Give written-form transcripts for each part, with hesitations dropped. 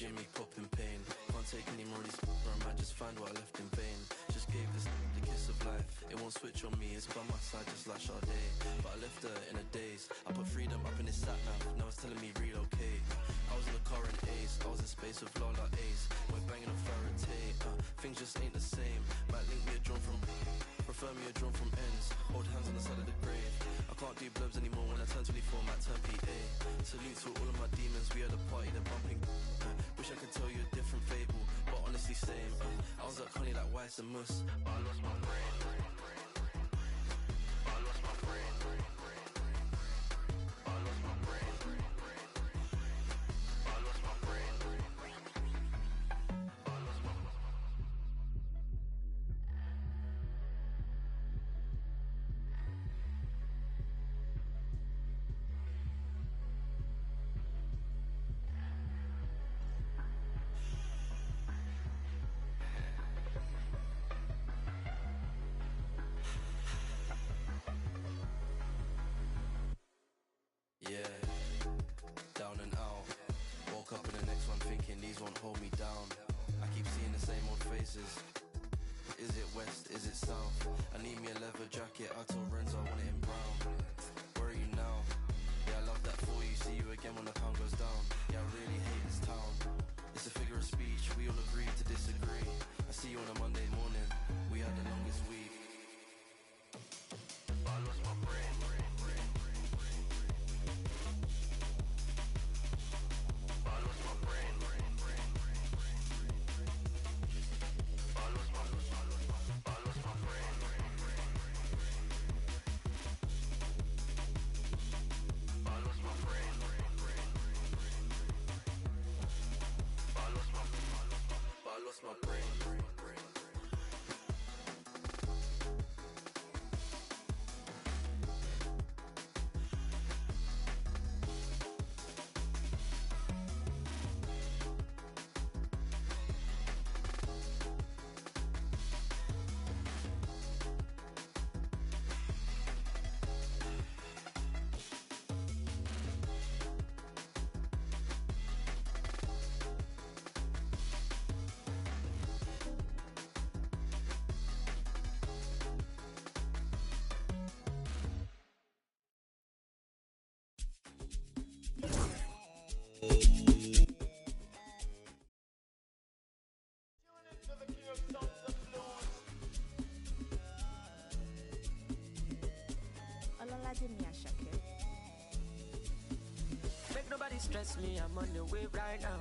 Jimmy popping pain. Can't take any more of these or I might just find what I left in vain. Just gave this the kiss of life. It won't switch on me, it's by my side just like Sade. But I left her in a daze. I put freedom up in his sat nav, now it's telling me relocate. I was in the car in Ace, I was in space with Lola Ace. We're banging on Faraday, things just ain't the same. Might link me a drone from, prefer me a drone from ends. Hold hands on the side of the grave. I can't do blubs anymore when I turn 24, might turn PA. Salute to all of my demons, we had a party, they're bumping. Wish I could tell you a different fable, but honestly same. I was like honey like Weiss and Mus, but I lost my brain. But I lost my brain. But I lost my brain. But I lost my brain. But I lost my brain. Yeah, down and out. Woke up in the next one thinking these won't hold me down. I keep seeing the same old faces. Is it west, is it south? I need me a leather jacket, I told Renzo I want it in brown. Where are you now? Yeah, I love that for you, see you again when the pound goes down. Yeah, I really hate this town. It's a figure of speech, we all agree to disagree. I see you on a Monday morning, we had the longest week. But I lost my brain. Make nobody stress me, I'm on the wave right now.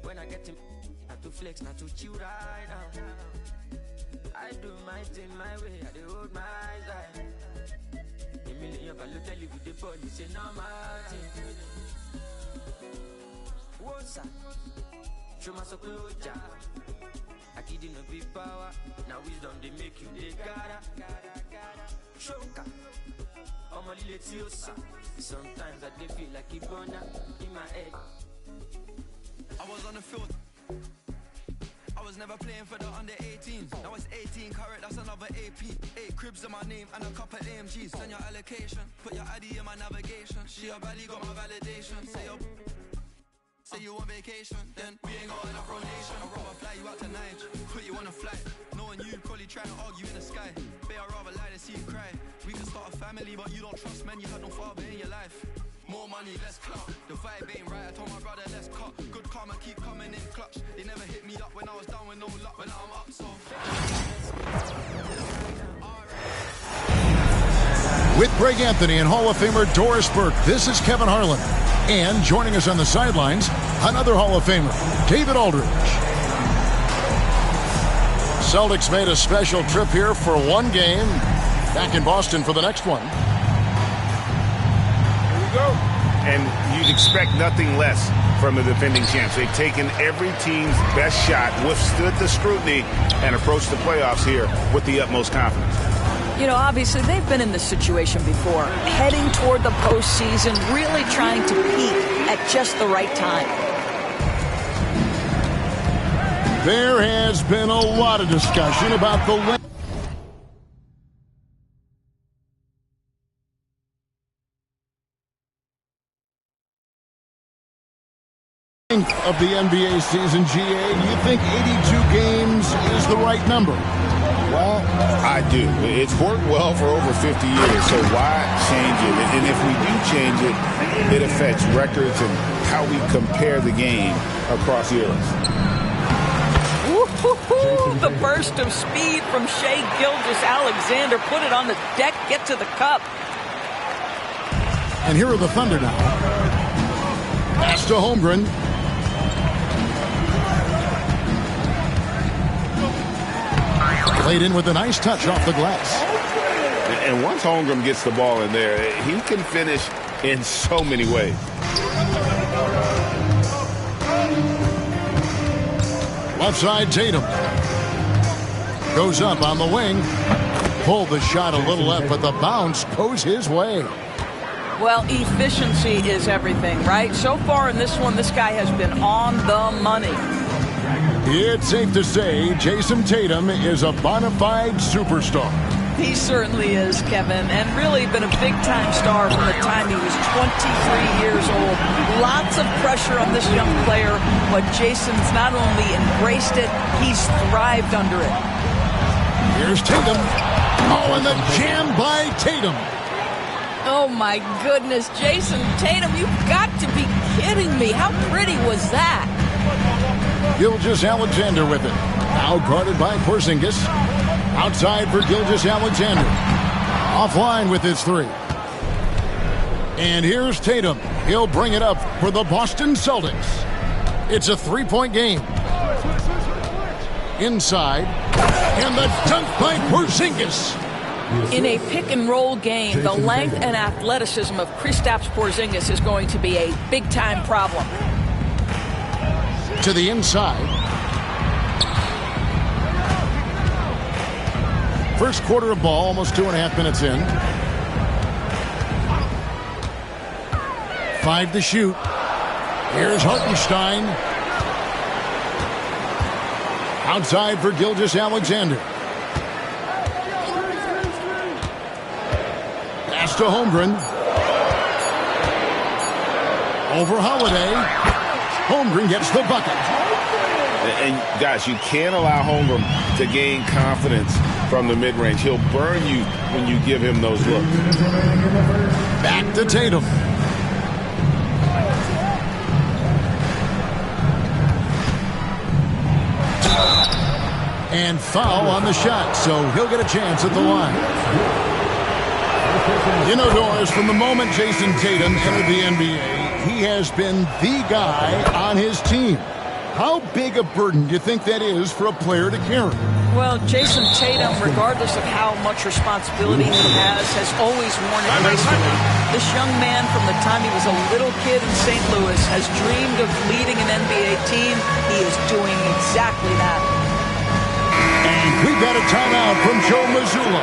When I get to not to flex, not to chill right now. I do my thing my way, I do hold my side. A million value tell you with the body, say no matter. What's up? Show my support, I kid no big power. Now wisdom they make you they gotta. Shoka. I'm a little sometimes I dey feel like Ibona in my head. I was on the field. I was never playing for the under 18s. Now it's 18 carat, that's another AP. 8 cribs in my name and a couple AMGs. Send your allocation, put your ID in my navigation. She a baddie, got my validation. Say you on vacation, then we ain't got enough rotation. I'd rather fly you out to Niger, put you on a flight. Knowing you probably trying to argue in the sky. Babe, I'd rather lie than see you cry. We can start a family, but you don't trust men. You had no father in your life. More money, less clout. The vibe ain't right, I told my brother, let's cut. Good karma keep coming in clutch. They never hit me up when I was down with no luck. But now I'm up, so With Greg Anthony and Hall of Famer Doris Burke, this is Kevin Harlan. And joining us on the sidelines, another Hall of Famer, David Aldridge. Celtics made a special trip here for one game. Back in Boston for the next one. Here we go. And you'd expect nothing less from the defending champs. They've taken every team's best shot, withstood the scrutiny, and approached the playoffs here with the utmost confidence. You know, obviously, they've been in this situation before, heading toward the postseason, really trying to peak at just the right time. There has been a lot of discussion about the of the NBA season, GA. Do you think 82 games is the right number? Well, I do. It's worked well for over 50 years, so why change it? And if we do change it, it affects records and how we compare the game across eras. The burst of speed from Shai Gilgeous-Alexander. Put it on the deck, get to the cup. And here are the Thunder now. Pass to Holmgren. Played in with a nice touch off the glass. And once Holmgren gets the ball in there, he can finish in so many ways. Left side, Tatum. Goes up on the wing. Pulled the shot a little left, but the bounce goes his way. Well, efficiency is everything, right? So far in this one, this guy has been on the money. It's safe to say Jason Tatum is a bona fide superstar. He certainly is, Kevin, and really been a big-time star from the time he was 23 years old. Lots of pressure on this young player, but Jason's not only embraced it, he's thrived under it. Here's Tatum. Oh, and the jam by Tatum. Oh, my goodness. Jason Tatum, you've got to be kidding me. How pretty was that? Gilgeous-Alexander with it. Now guarded by Porzingis. Outside for Gilgeous-Alexander. Offline with his three. And here's Tatum. He'll bring it up for the Boston Celtics. It's a three-point game. Inside. And the dunk by Porzingis. In a pick-and-roll game, the length and athleticism of Kristaps Porzingis is going to be a big-time problem. To the inside. First quarter of ball, almost 2.5 minutes in. 5 to shoot. Here's Hartenstein. Outside for Gilgeous-Alexander. Pass to Holmgren. Over Holiday. Holmgren gets the bucket. And guys, you can't allow Holmgren to gain confidence from the mid-range. He'll burn you when you give him those looks. Back to Tatum. And foul on the shot, so he'll get a chance at the line. You know, Doris, from the moment Jason Tatum entered the NBA, he has been the guy on his team. How big a burden do you think that is for a player to carry? Well, Jason Tatum, regardless of how much responsibility he has always worn it gracefully. This young man, from the time he was a little kid in St. Louis, has dreamed of leading an NBA team. He is doing exactly that. And we've got a timeout from Joe Mazzulla.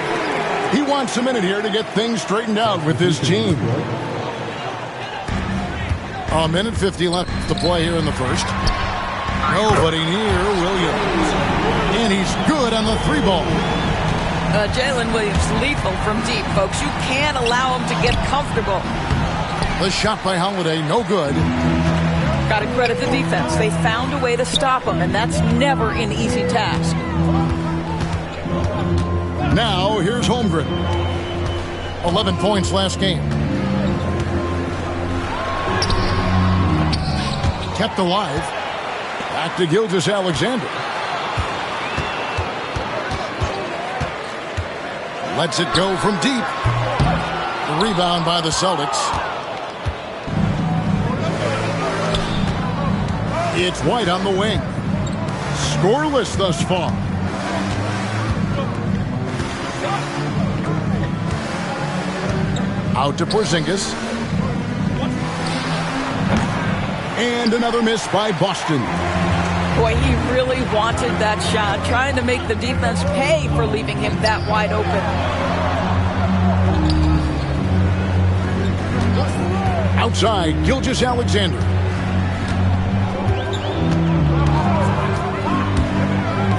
He wants a minute here to get things straightened out with his team. A minute 50 left to play here in the first. Nobody near Williams. And he's good on the three ball. Jalen Williams, lethal from deep, folks. You can't allow him to get comfortable. The shot by Holiday, no good. Got to credit the defense. They found a way to stop him, and that's never an easy task. Now, here's Holmgren. 11 points last game. Kept alive. Back to Gilgeous-Alexander. Lets it go from deep. The rebound by the Celtics. It's White on the wing. Scoreless thus far. Out to Porzingis. And another miss by Boston. Boy, he really wanted that shot, trying to make the defense pay for leaving him that wide open. Outside, Gilgeous-Alexander.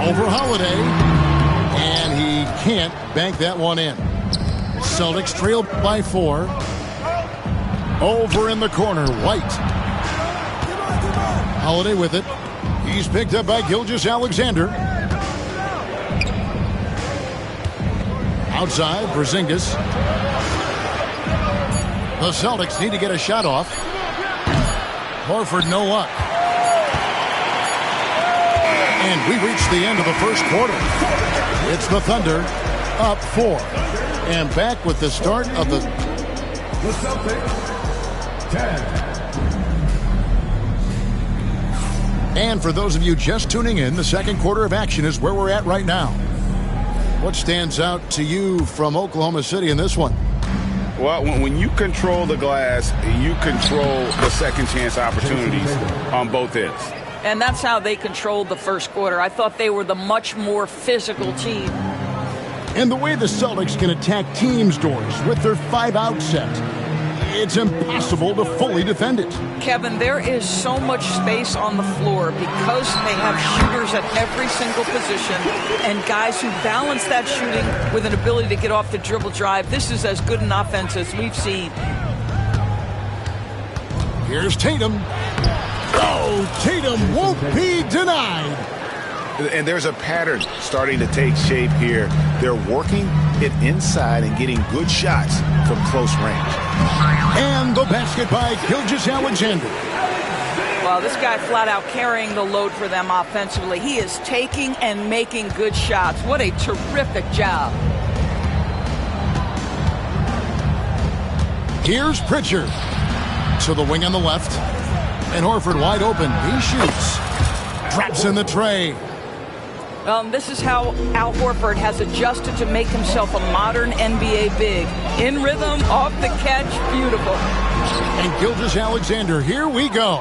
Over Holiday. And he can't bank that one in. Celtics trailed by 4. Over in the corner, White. Holiday with it. He's picked up by Gilgeous-Alexander. Outside, Porzingis. The Celtics need to get a shot off. Horford, no luck. And we reach the end of the first quarter. It's the Thunder up 4. And back with the start of the Celtics 10. And for those of you just tuning in, the second quarter of action is where we're at right now. What stands out to you from Oklahoma City in this one? Well, when you control the glass, you control the second chance opportunities on both ends. And that's how they controlled the first quarter. I thought they were the much more physical team. And the way the Celtics can attack teams' doors with their 5-out set, it's impossible to fully defend it. Kevin, there is so much space on the floor because they have shooters at every single position and guys who balance that shooting with an ability to get off the dribble drive. This is as good an offense as we've seen. Here's Tatum. Oh, Tatum won't be denied. And there's a pattern starting to take shape here. They're working it inside and getting good shots from close range. And the basket by Gilgeous-Alexander. Well, this guy flat out carrying the load for them offensively. He is taking and making good shots. What a terrific job. Here's Pritchard. To the wing on the left. And Horford wide open. He shoots. Drops in the tray. This is how Al Horford has adjusted to make himself a modern NBA big. In rhythm, off the catch, beautiful. And Gilgeous-Alexander, here we go.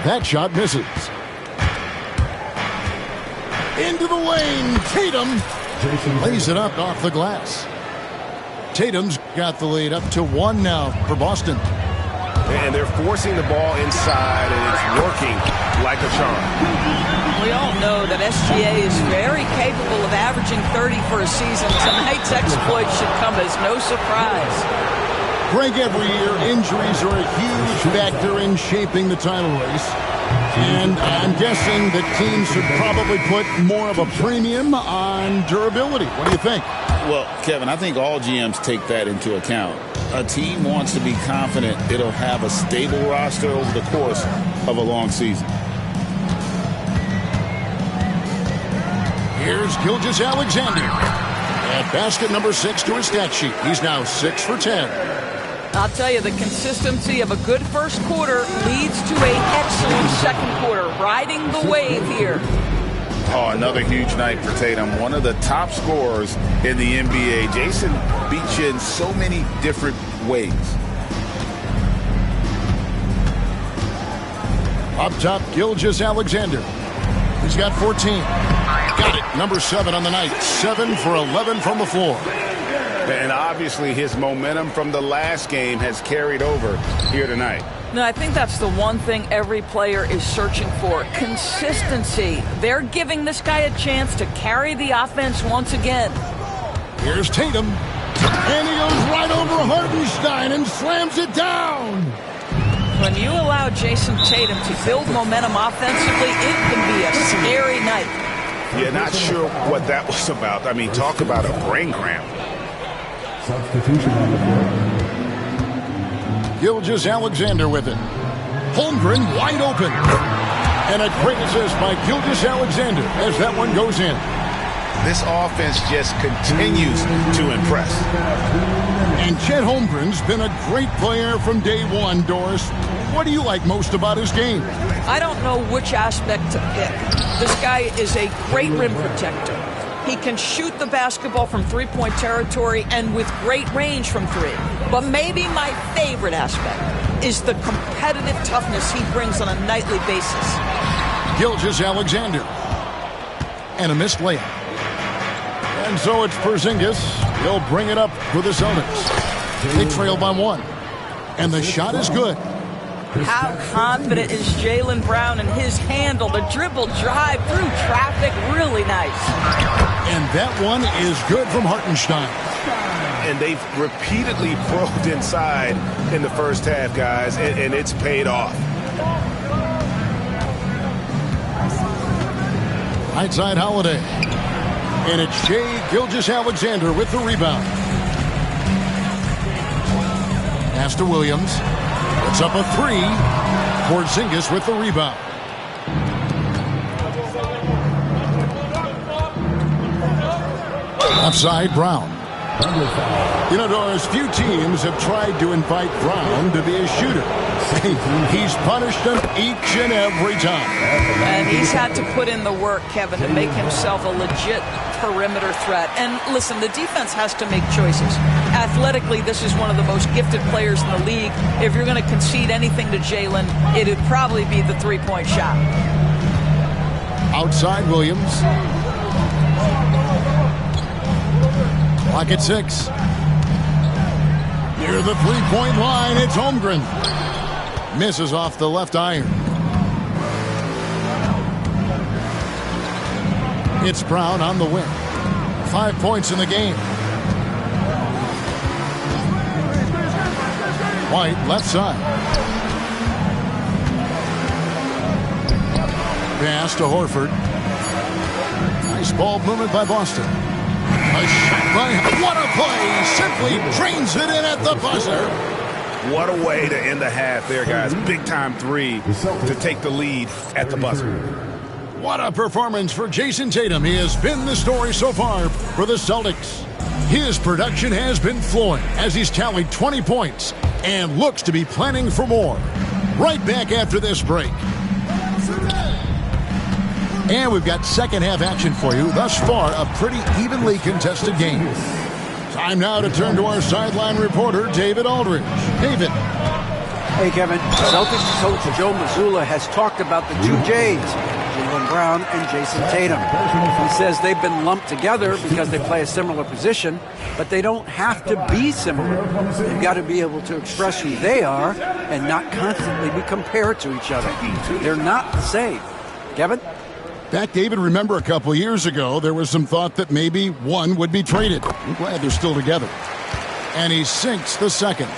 That shot misses. Into the lane, Tatum lays it up off the glass. Tatum's got the lead up to 1 now for Boston. And they're forcing the ball inside, and it's working like a charm. We all know that SGA is very capable of averaging 30 for a season. Tonight's exploit should come as no surprise. Greg, every year, injuries are a huge factor in shaping the title race. And I'm guessing that teams should probably put more of a premium on durability. What do you think? Well, Kevin, I think all GMs take that into account. A team wants to be confident it'll have a stable roster over the course of a long season. Here's Gilgeous-Alexander. At basket number 6 to his stat sheet. He's now 6 for 10. I'll tell you, the consistency of a good first quarter leads to an excellent second quarter. Riding the wave here. Oh, another huge night for Tatum. One of the top scorers in the NBA. Jason beats you in so many different ways. Up top, Gilgeous-Alexander. He's got 14. Got it. Number 7 on the night. 7 for 11 from the floor. And obviously his momentum from the last game has carried over here tonight. No, I think that's the one thing every player is searching for. Consistency. They're giving this guy a chance to carry the offense once again. Here's Tatum. And he goes right over Hartenstein and slams it down. When you allow Jason Tatum to build momentum offensively, it can be a scary night. Yeah, not sure what that was about. I mean, talk about a brain cramp. Substitution on the floor. Gilgeous-Alexander with it. Holmgren wide open. And a great assist by Gilgeous-Alexander as that one goes in. This offense just continues to impress. And Chet Holmgren's been a great player from day one, Doris. What do you like most about his game? I don't know which aspect to pick. This guy is a great rim protector. He can shoot the basketball from three-point territory and with great range from three. But maybe my favorite aspect is the competitive toughness he brings on a nightly basis. Gilgeous-Alexander. And a missed layup. And so it's Porzingis. He'll bring it up for the Celtics. They trail by 1. And the shot is good. How confident is Jaylen Brown in his handle? The dribble drive through traffic, really nice. And that one is good from Hartenstein. And they've repeatedly probed inside in the first half, guys, and it's paid off. Right side Holiday. And it's Shai Gilgeous-Alexander with the rebound. Pass to Williams. It's up a three. Porzingis with the rebound. Outside Brown. You know, Doris, few teams have tried to invite Brown to be a shooter. He's punished them each and every time. And he's had to put in the work, Kevin, to make himself a legit perimeter threat. And listen, the defense has to make choices. Athletically, this is one of the most gifted players in the league. If you're going to concede anything to Jalen, it'd probably be the three-point shot. Outside Williams. Clock at 6. Near the three-point line, it's Holmgren. Misses off the left iron. It's Brown on the wing. 5 points in the game. White, left side. Pass to Horford. Nice ball movement by Boston. A shot by... What a play! Simply drains it in at the buzzer. What a way to end the half there, guys. Big-time three to take the lead at the buzzer. What a performance for Jason Tatum. He has been the story so far for the Celtics. His production has been flowing as he's tallied 20 points and looks to be planning for more. Right back after this break. And we've got second half action for you. Thus far, a pretty evenly contested game. Time now to turn to our sideline reporter, David Aldridge. David. Hey, Kevin. Celtics coach Joe Mazzulla has talked about the two J's, Jaylen Brown and Jason Tatum. He says they've been lumped together because they play a similar position, but they don't have to be similar. They've got to be able to express who they are and not constantly be compared to each other. They're not the same. Kevin? In fact, David, remember a couple years ago, there was some thought that maybe one would be traded. I'm glad they're still together. And he sinks the second.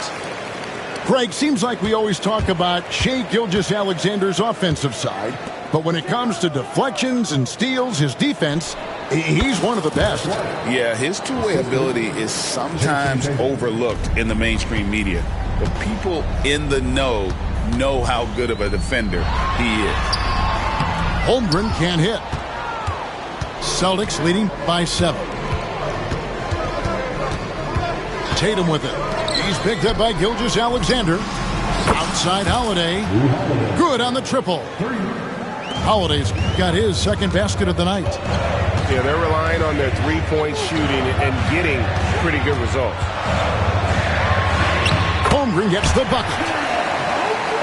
Greg, seems like we always talk about Shai Gilgeous-Alexander's offensive side, but when it comes to deflections and steals, his defense, he's one of the best. Yeah, his two-way ability is sometimes overlooked in the mainstream media, but people in the know how good of a defender he is. Holmgren can't hit. Celtics leading by 7. Tatum with it. He's picked up by Gilgeous-Alexander. Outside Holiday. Good on the triple. Holiday's got his second basket of the night. Yeah, they're relying on their three-point shooting and getting pretty good results. Holmgren gets the bucket.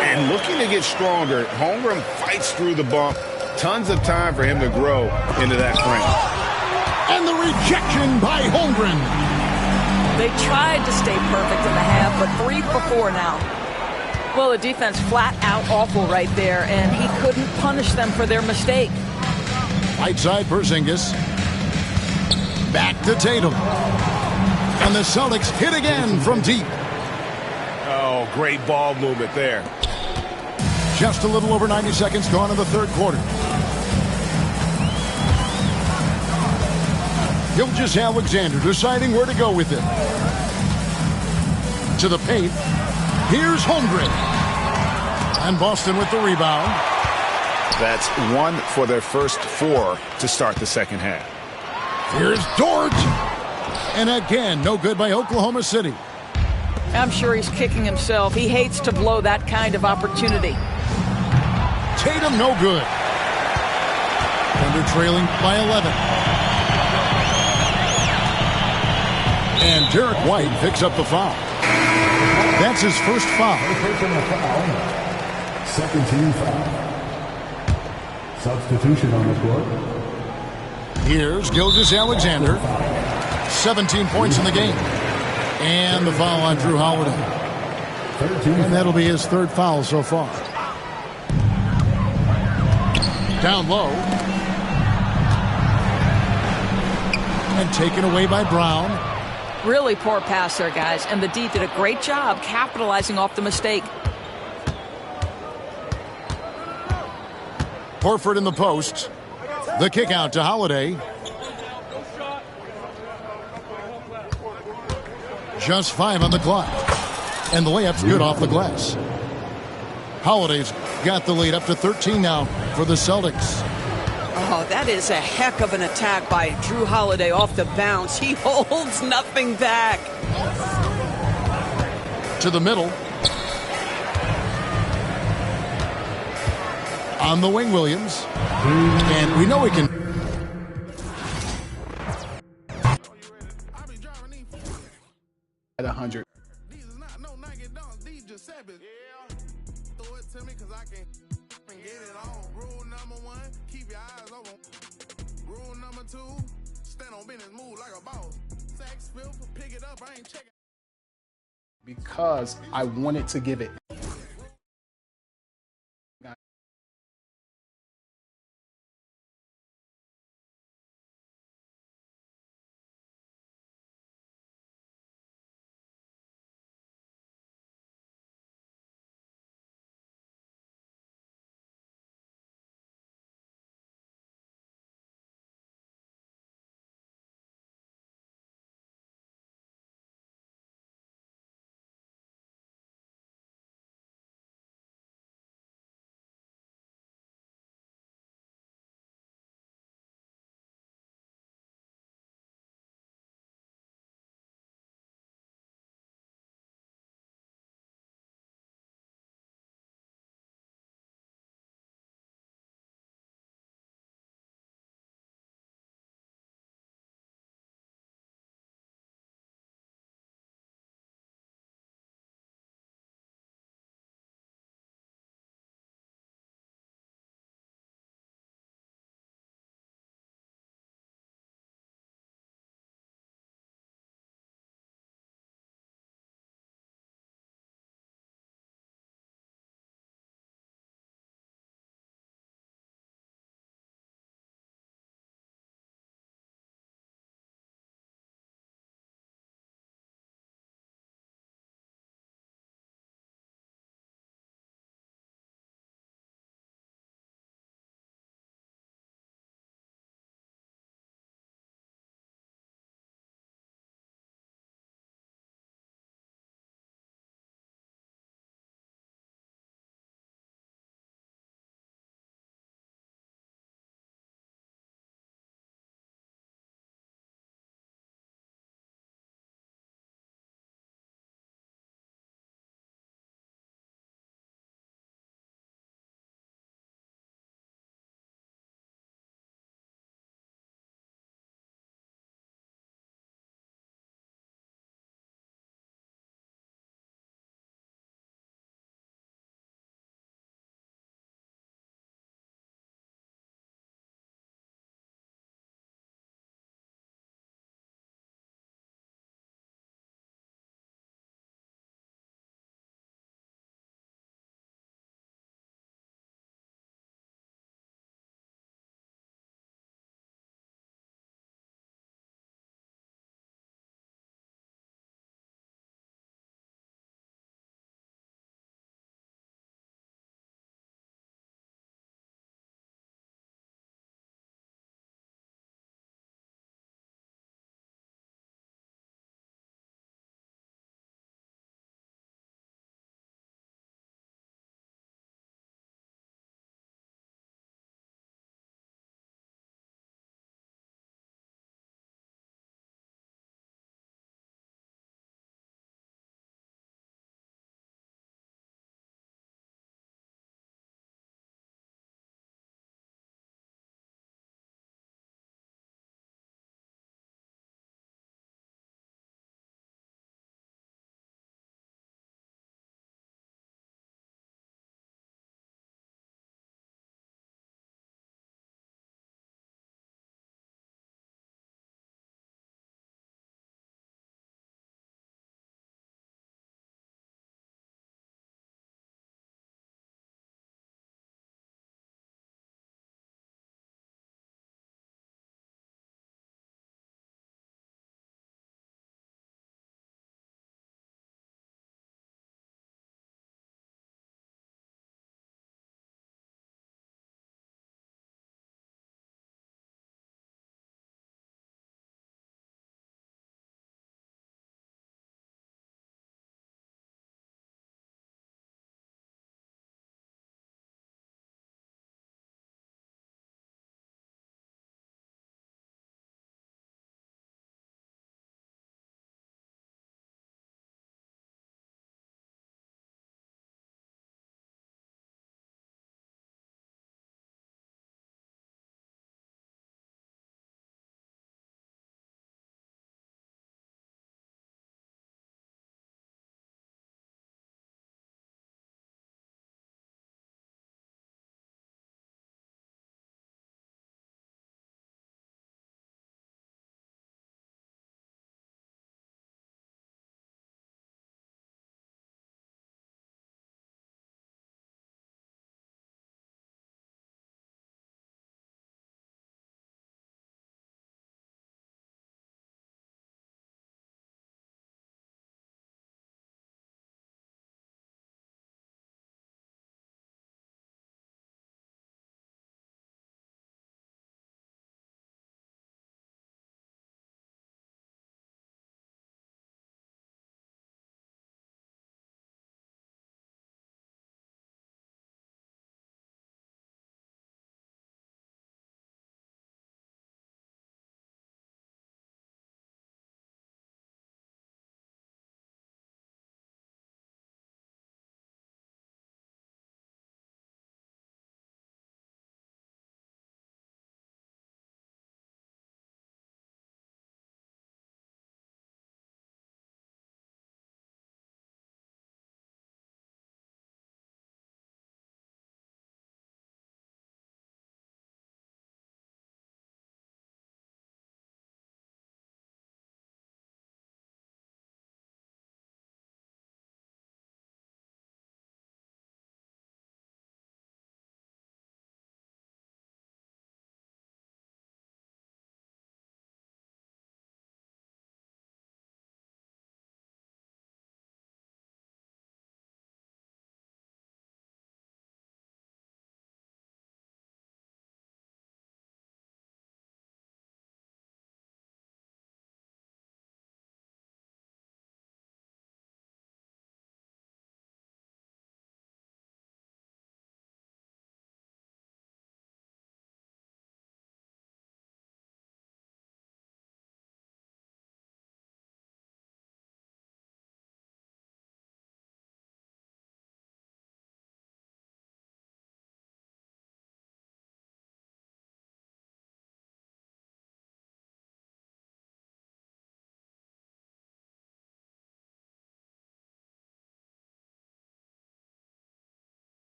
And looking to get stronger, Holmgren fights through the bump. Tons of time for him to grow into that frame. And the rejection by Holmgren. They tried to stay perfect in the half, but 3 for 4 now. Well, the defense flat out awful right there, and he couldn't punish them for their mistake. Right side Porzingis. Back to Tatum. And the Celtics hit again from deep. Oh, great ball movement there. Just a little over 90 seconds gone in the third quarter. Gilgeous-Alexander deciding where to go with it. To the paint. Here's Holmgren. And Boston with the rebound. That's 1 for their first 4 to start the second half. Here's Dort. And again, no good by Oklahoma City. I'm sure he's kicking himself. He hates to blow that kind of opportunity. Tatum no good. Thunder trailing by 11. And Derek White picks up the foul. That's his first foul. Second team foul. Substitution on the court. Here's Gilgeous-Alexander. 17 points in the game. And the foul on Drew Holiday. And that'll be his third foul so far. Down low. And taken away by Brown. Really poor pass there, guys. And the D did a great job capitalizing off the mistake. Horford in the post. The kick out to Holiday. Just 5 on the clock. And the layup's good off the glass. Holiday's got the lead up to 13 now for the Celtics. Oh, that is a heck of an attack by Drew Holiday off the bounce. He holds nothing back. To the middle. On the wing, Williams. And we know he can. At 100. Because I wanted to give it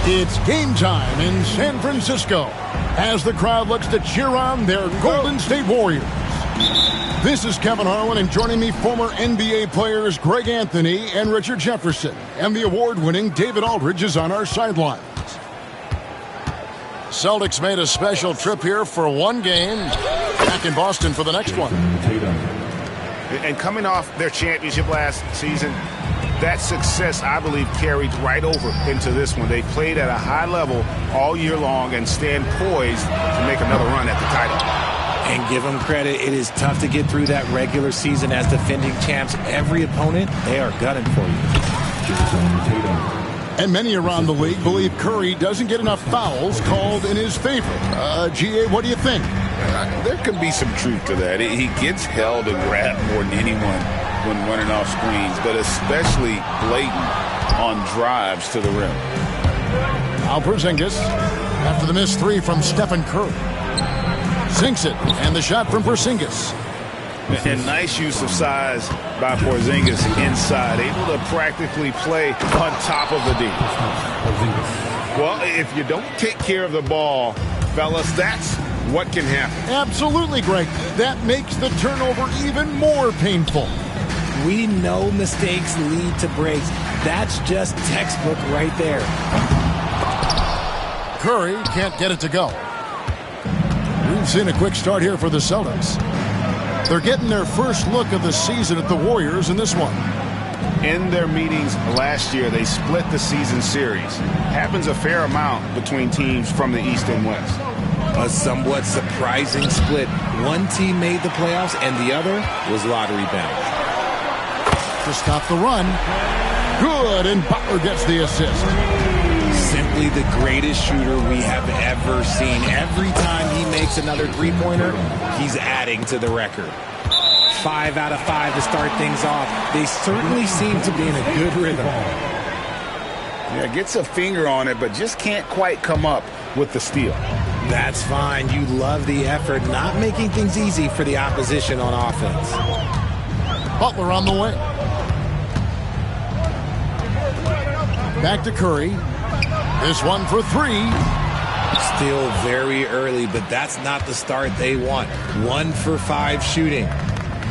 It's game time in San Francisco as the crowd looks to cheer on their Golden State Warriors. This is Kevin Harlan, and joining me, former NBA players Greg Anthony and Richard Jefferson. And the award-winning David Aldridge is on our sidelines. Celtics made a special trip here for one game. Back in Boston for the next one. And coming off their championship last season, that success, I believe, carried right over into this one. They played at a high level all year long and stand poised to make another run at the title. And give them credit, it is tough to get through that regular season as defending champs. Every opponent, they are gunning for you. And many around the league believe Curry doesn't get enough fouls called in his favor. GA, what do you think? There could be some truth to that. He gets held and grabbed more than anyone when running off screens, but especially blatant on drives to the rim. Now Porzingis, after the missed three from Stephen Curry. Sinks it, and the shot from Porzingis. And nice use of size by Porzingis inside, able to practically play on top of the D. Well, if you don't take care of the ball, fellas, that's what can happen. Absolutely, Greg. That makes the turnover even more painful. We know mistakes lead to breaks. That's just textbook right there. Curry can't get it to go. We've seen a quick start here for the Celtics. They're getting their first look of the season at the Warriors in this one. In their meetings last year, they split the season series. Happens a fair amount between teams from the East and West. A somewhat surprising split. One team made the playoffs and the other was lottery bound. To stop the run. Good, and Butler gets the assist. Simply the greatest shooter we have ever seen. Every time he makes another three-pointer, he's adding to the record. 5 out of 5 to start things off. They certainly seem to be in a good rhythm. Yeah, gets a finger on it, but just can't quite come up with the steal. That's fine. You love the effort, not making things easy for the opposition on offense. Butler on the way. Back to Curry. This one for three. Still very early, but that's not the start they want. 1 for 5 shooting.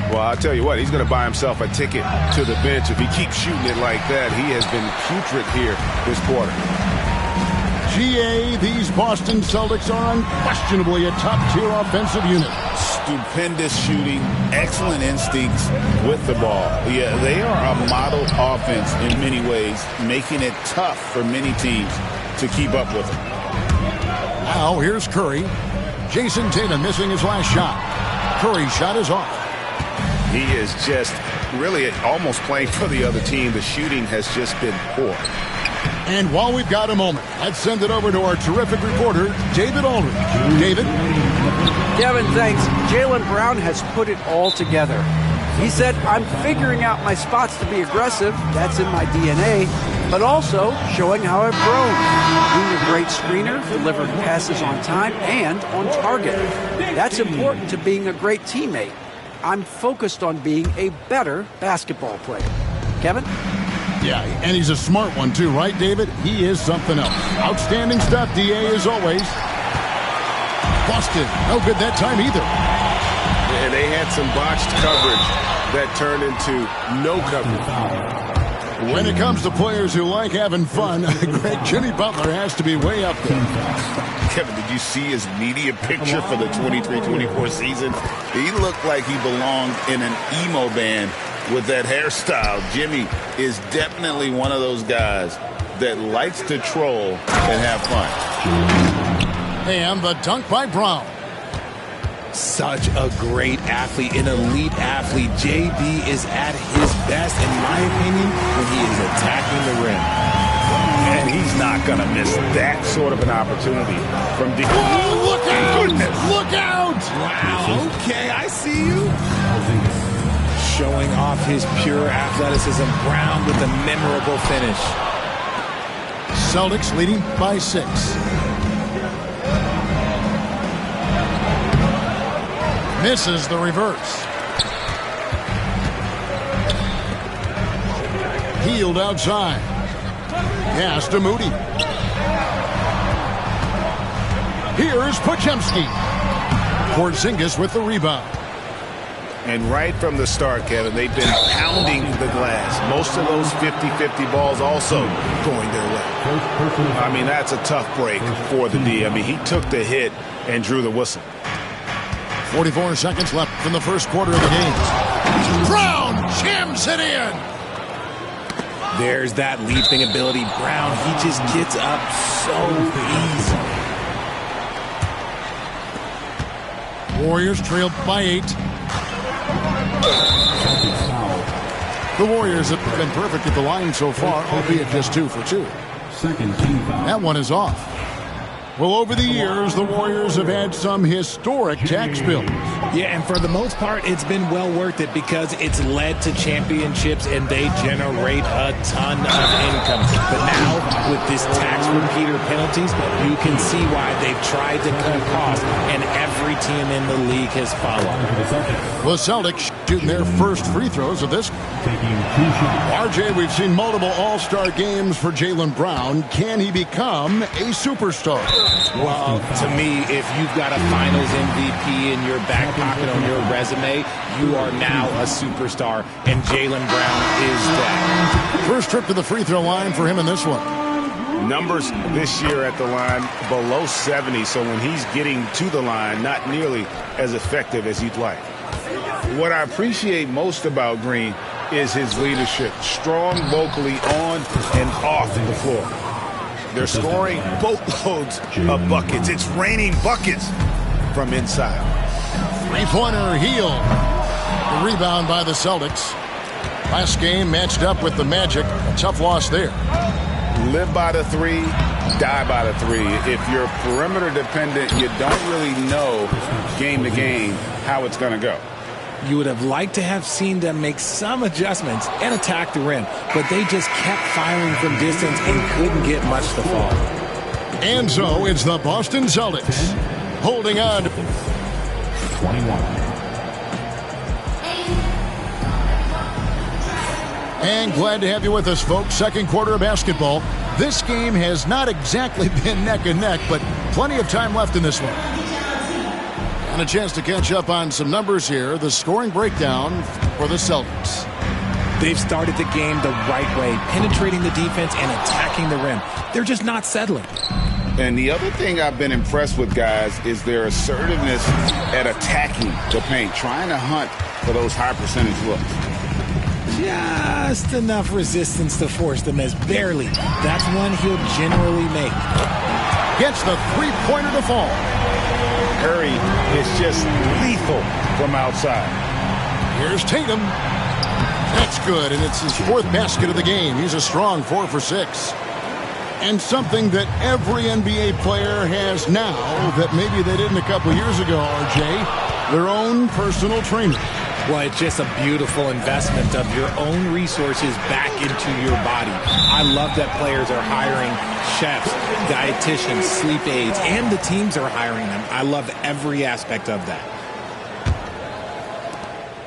Well, I'll tell you what, he's going to buy himself a ticket to the bench. If he keeps shooting it like that, he has been putrid here this quarter. GA, these Boston Celtics are unquestionably a top-tier offensive unit. Stupendous shooting, excellent instincts with the ball. Yeah, they are a model offense in many ways, making it tough for many teams to keep up with them. Now, here's Curry. Jason Tatum missing his last shot. Curry's shot is off. He is just really almost playing for the other team. The shooting has just been poor. And while we've got a moment, let's send it over to our terrific reporter, David Aldridge. David? Kevin, thanks. Jaylen Brown has put it all together. He said, I'm figuring out my spots to be aggressive. That's in my DNA. But also showing how I've grown. Being a great screener, delivering passes on time and on target. That's important to being a great teammate. I'm focused on being a better basketball player. Kevin? Yeah, and he's a smart one too, right, David? He is something else. Outstanding stuff, DA, as always. Boston, no good that time either. And they had some botched coverage that turned into no coverage. When it comes to players who like having fun, Greg, Jimmy Butler has to be way up there. Kevin, did you see his media picture for the 23-24 season? He looked like he belonged in an emo band with that hairstyle. Jimmy is definitely one of those guys that likes to troll and have fun. And the dunk by Brown. Such a great athlete, an elite athlete. JB is at his best, in my opinion, when he is attacking the rim. And he's not going to miss that sort of an opportunity from deep. Oh, look out! Goodness. Look out! Wow, okay, I see you. Showing off his pure athleticism. Brown with a memorable finish. Celtics leading by 6. Misses the reverse. Healed outside. Pass to Moody. Here's Podziemski. Porzingis with the rebound. And right from the start, Kevin, they've been pounding the glass. Most of those 50-50 balls also going their way. I mean, that's a tough break for the D. I mean, he took the hit and drew the whistle. 44 seconds left in the first quarter of the game. Brown jams it in. There's that leaping ability. Brown, he just gets up so easy. Warriors trailed by 8. The Warriors have been perfect at the line so far, albeit just 2 for 2. Second team foul. That one is off. Well, over the years, the Warriors have had some historic tax bills. Yeah, and for the most part, it's been well worth it because it's led to championships and they generate a ton of income. But now, with this tax repeater penalties, you can see why they've tried to cut costs, and every team in the league has followed. The Celtics shooting their first free throws of this. RJ, we've seen multiple all-star games for Jaylen Brown. Can he become a superstar? Well, to me, if you've got a finals MVP in your back pocket on your resume, you are now a superstar, and Jaylen Brown is that. First trip to the free throw line for him in this one. Numbers this year at the line below 70, so when he's getting to the line, not nearly as effective as you'd like. What I appreciate most about Green is his leadership. Strong vocally on and off the floor. They're scoring boatloads of buckets. It's raining buckets from inside. Three-pointer Hield. The rebound by the Celtics. Last game matched up with the Magic. A tough loss there. Live by the 3, die by the 3. If you're perimeter dependent, you don't really know game to game how it's going to go. You would have liked to have seen them make some adjustments and attack the rim, but they just kept firing from distance and couldn't get much to fall. And so it's the Boston Celtics holding on. 21. And glad to have you with us, folks. Second quarter of basketball. This game has not exactly been neck and neck, but plenty of time left in this one. And a chance to catch up on some numbers here. The scoring breakdown for the Celtics. They've started the game the right way, penetrating the defense and attacking the rim. They're just not settling. And the other thing I've been impressed with, guys, is their assertiveness at attacking the paint, trying to hunt for those high percentage looks. Just enough resistance to force the miss. Barely. That's one he'll generally make. Gets the three-pointer to fall. Curry is just lethal from outside. Here's Tatum. That's good, and it's his 4th basket of the game. He's a strong 4 for 6. And something that every NBA player has now that maybe they didn't a couple years ago, RJ, their own personal trainer. Well, it's just a beautiful investment of your own resources back into your body. I love that players are hiring chefs, dietitians, sleep aides, and the teams are hiring them. I love every aspect of that.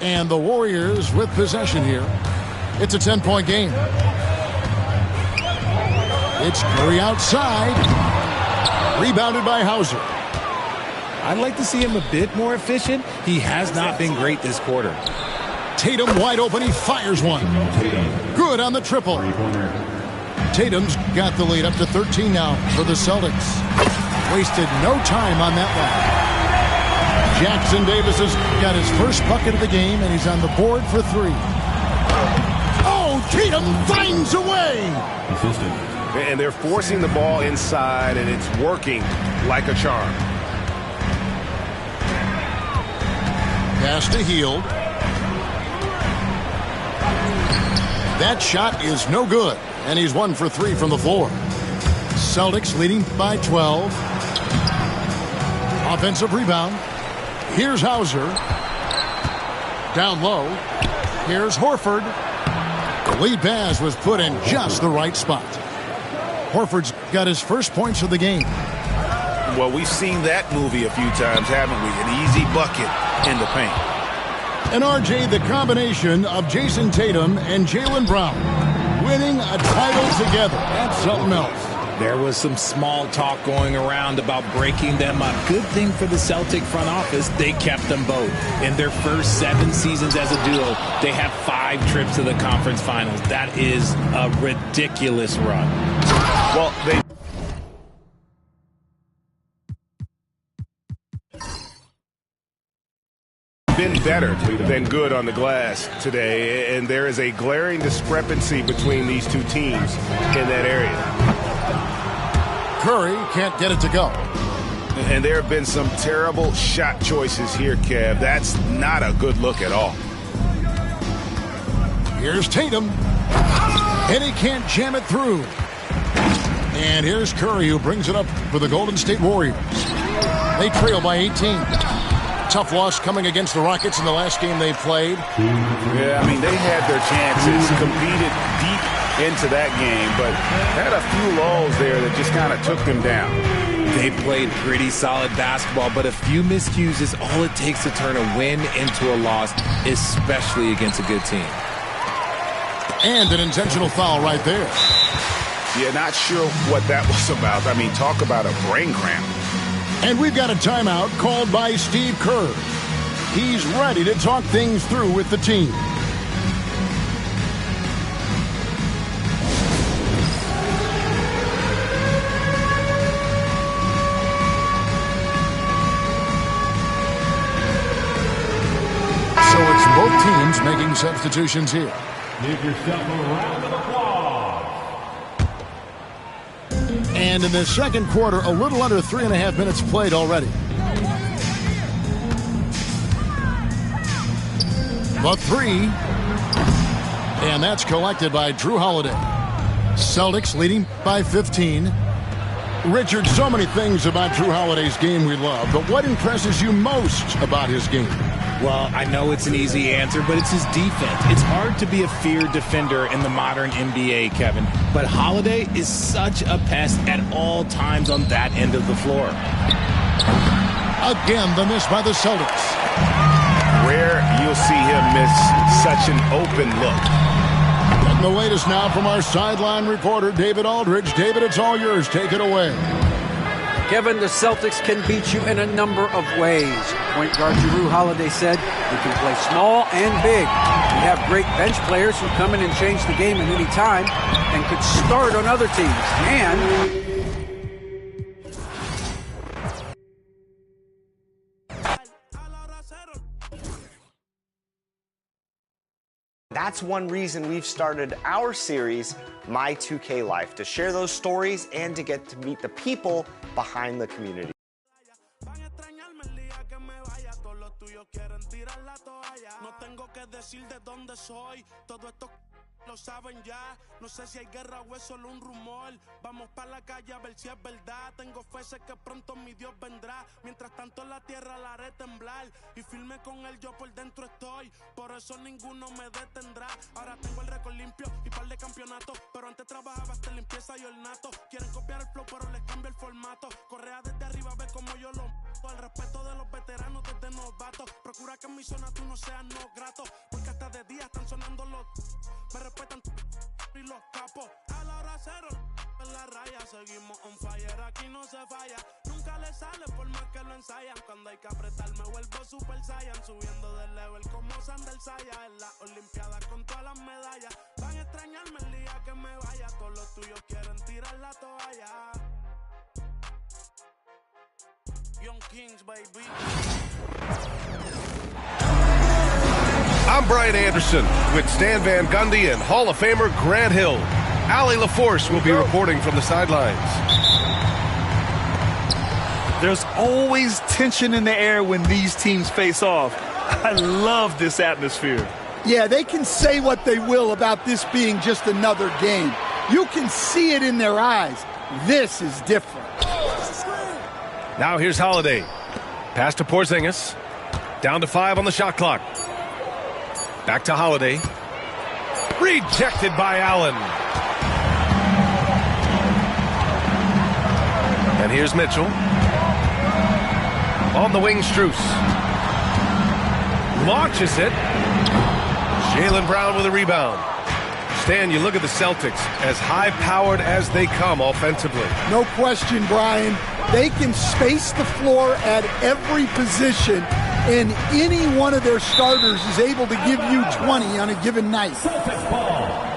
And the Warriors with possession here. It's a 10-point game. It's Curry outside. Rebounded by Hauser. I'd like to see him a bit more efficient. He has not been great this quarter. Tatum wide open. He fires one. Good on the triple. Tatum's got the lead up to 13 now for the Celtics. Wasted no time on that one. Jackson Davis has got his first bucket of the game, and he's on the board for 3. Oh, Tatum finds a way. And they're forcing the ball inside, and it's working like a charm. Pass to Hield. That shot is no good, and he's 1 for 3 from the floor. Celtics leading by 12. Offensive rebound. Here's Hauser. Down low. Here's Horford. The lead pass was put in just the right spot. Horford's got his first points of the game. Well, we've seen that movie a few times, haven't we? An easy bucket in the paint. And RJ, the combination of Jason Tatum and Jaylen Brown winning a title together. That's something else. There was some small talk going around about breaking them up. Good thing for the Celtic front office, they kept them both. In their first 7 seasons as a duo, they have 5 trips to the conference finals. That is a ridiculous run. Well, they... been better than good on the glass today, and there is a glaring discrepancy between these two teams in that area. Curry can't get it to go. And there have been some terrible shot choices here, Kev. That's not a good look at all. Here's Tatum. And he can't jam it through. And here's Curry, who brings it up for the Golden State Warriors. They trail by 18. Tough loss coming against the Rockets in the last game they played. Yeah, I mean, they had their chances, competed deep into that game, but had a few lulls there that just kind of took them down. They played pretty solid basketball, but a few miscues is all it takes to turn a win into a loss, especially against a good team. And an intentional foul right there. Yeah, not sure what that was about. I mean, talk about a brain cramp. And we've got a timeout called by Steve Kerr. He's ready to talk things through with the team. So it's both teams making substitutions here. Give yourself a round of applause. And in the second quarter, a little under 3.5 minutes played already. The three. And that's collected by Drew Holiday. Celtics leading by 15. Richard, so many things about Drew Holiday's game we love, but what impresses you most about his game? Well, I know it's an easy answer, but it's his defense. It's hard to be a feared defender in the modern NBA, Kevin. But Holiday is such a pest at all times on that end of the floor. Again, the miss by the Celtics. Rare you'll see him miss such an open look. And the latest now from our sideline reporter, David Aldridge. David, it's all yours. Take it away. Kevin, the Celtics can beat you in a number of ways. Point guard Drew Holiday said you can play small and big. We have great bench players who come in and change the game at any time and could start on other teams. And that's one reason we've started our series, My 2K Life, to share those stories and to get to meet the people behind the community. Lo saben ya, no sé si hay guerra o es solo un rumor. Vamos pa' la calle a ver si es verdad. Tengo fe, sé que pronto mi Dios vendrá. Mientras tanto la tierra la haré temblar. Y firme con él yo por dentro estoy. Por eso ninguno me detendrá. Ahora tengo el récord limpio y par de campeonatos. Pero antes trabajaba hasta limpieza y ornato. Quieren copiar el flow pero les cambio el formato. Correa desde arriba, ve como yo lo mato. El respeto de los veteranos desde novatos. Procura que en mi zona tú no seas no grato. Porque hasta de día están sonando los... Me respetan y los capos. A la hora cero en la raya. Seguimos on fire, aquí no se falla. Nunca le sale por más que lo ensayan. Cuando hay que apretar me vuelvo super saiyan. Subiendo del level como Sandel Saya. En la olimpiada con todas las medallas. Van a extrañarme el día que me vaya. Todos los tuyos quieren tirar la toalla. Young Kings, baby. I'm Brian Anderson with Stan Van Gundy and Hall of Famer Grant Hill. Allie LaForce will be reporting from the sidelines. There's always tension in the air when these teams face off. I love this atmosphere. Yeah, they can say what they will about this being just another game. You can see it in their eyes. This is different. Now here's Holiday. Pass to Porzingis. Down to 5 on the shot clock. Back to Holiday. Rejected by Allen. And here's Mitchell. On the wing, Strus. Launches it. Jaylen Brown with a rebound. Stan, you look at the Celtics, as high-powered as they come offensively. No question, Brian. They can space the floor at every position, and any one of their starters is able to give you 20 on a given night. Celtics ball.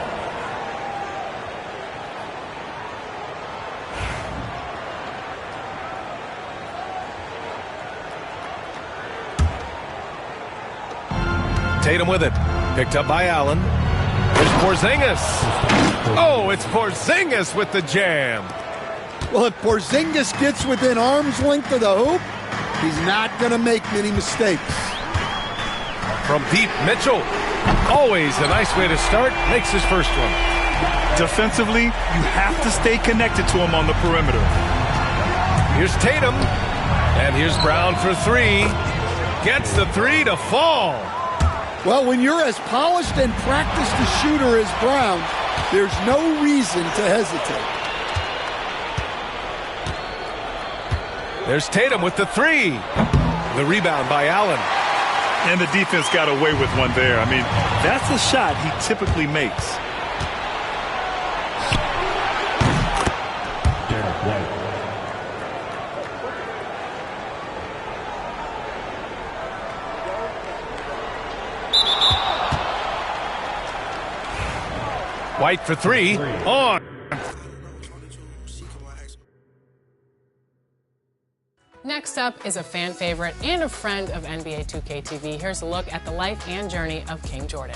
Tatum with it. Picked up by Allen. Here's Porzingis. Oh, it's Porzingis with the jam. Well, if Porzingis gets within arm's length of the hoop, he's not going to make many mistakes. From deep, Mitchell. Always a nice way to start. Makes his first one. Defensively, you have to stay connected to him on the perimeter. Here's Tatum. And here's Brown for three. Gets the three to fall. Well, when you're as polished and practiced a shooter as Brown, there's no reason to hesitate. There's Tatum with the three. The rebound by Allen. And the defense got away with one there. I mean, that's a shot he typically makes. Derek White. White for three. On. Next up is a fan favorite and a friend of NBA 2K TV. Here's a look at the life and journey of King Jordan.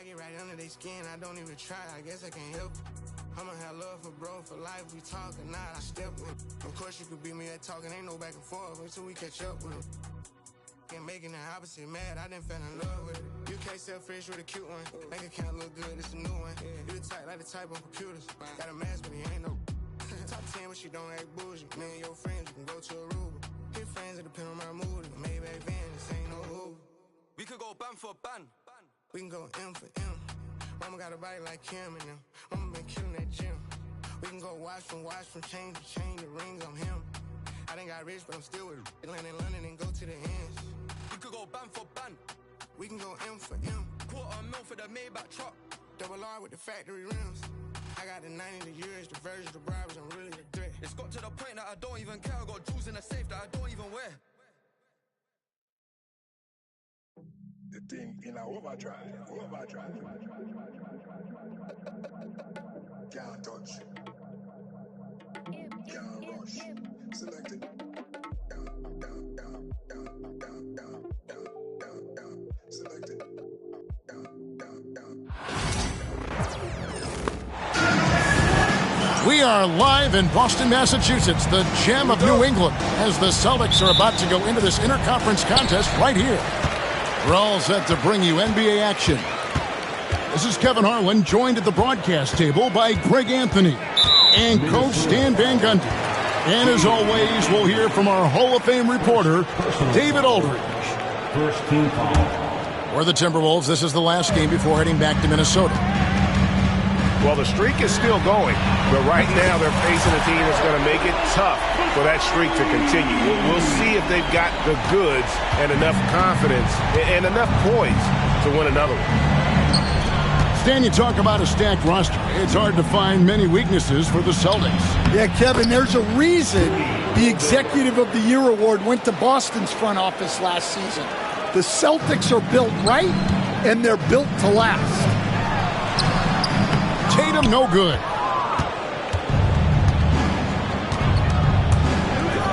I get right under their skin, I don't even try, I guess I can't help it. I'ma have love for bro for life, we talking, nah, I step with him. Of course you could beat me at talking, ain't no back and forth until we catch up with him. Ain't making the opposite mad, I done fell in love with it. You can't sell fish with a cute one, bank account look good, it's a new one. You the type like the type on computers, got a mask but he ain't no. Top 10 but she don't act bougie, me and your friends, you can go to Aruba. Hit friends, it depend on my mood, Maybach van, this ain't no Uber. We could go ban for ban. We can go M for M. Mama got a body like Kim and them. Mama been killing that gym. We can go watch from chain to chain, the rings on him. I done got rich, but I'm still with it. Land in London and go to the ends. We could go ban for ban. We can go M for M. $250,000 for the Maybach truck. Double R with the factory rims. I got the 90, the years, the versions, the bribes, I'm really the threat. It's got to the point that I don't even care. I got jewels in the safe that I don't even wear. The thing in our overdrive. Can't touch. Can't rush. Select it. Down. Select it. Down. We are live in Boston, Massachusetts, the gem of New England, as the Celtics are about to go into this interconference contest right here. We're all set to bring you NBA action. This is Kevin Harlan, joined at the broadcast table by Greg Anthony and Coach Stan Van Gundy. And as always, we'll hear from our Hall of Fame reporter, David Aldridge. First team foul. For the Timberwolves, this is the last game before heading back to Minnesota. Well, the streak is still going, but right now they're facing a team that's going to make it tough for that streak to continue. We'll see if they've got the goods and enough confidence and enough points to win another one. Stan, you talk about a stacked roster. It's hard to find many weaknesses for the Celtics. Yeah, Kevin, there's a reason the Executive of the Year award went to Boston's front office last season. The Celtics are built right, and they're built to last. Tatum, no good.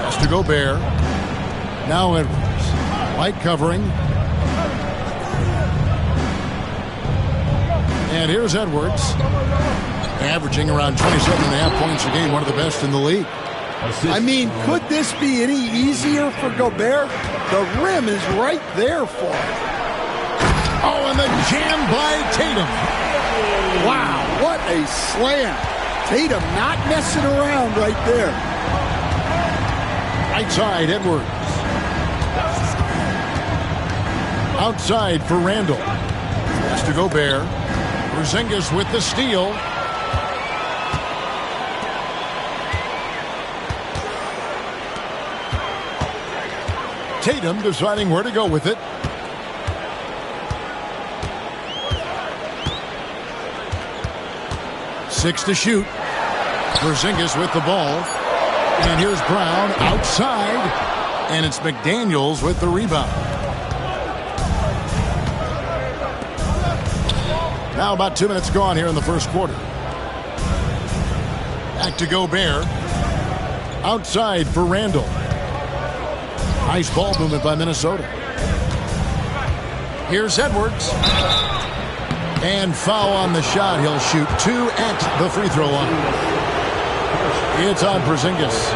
Has to Gobert. Now Edwards. Light covering. And here's Edwards. Averaging around 27.5 points a game, one of the best in the league. I mean, could this be any easier for Gobert? The rim is right there for him. Oh, and the jam by Tatum. Wow, what a slam. Tatum not messing around right there. Right side, Edwards. Outside for Randall. Has to Gobert. Porzingis with the steal. Tatum deciding where to go with it. Six to shoot. Porzingis with the ball. And here's Brown outside. And it's McDaniels with the rebound. Now about 2 minutes gone here in the first quarter. Back to Gobert. Outside for Randall. Nice ball movement by Minnesota. Here's Edwards. And foul on the shot. He'll shoot 2 at the free throw line. It's on Porzingis.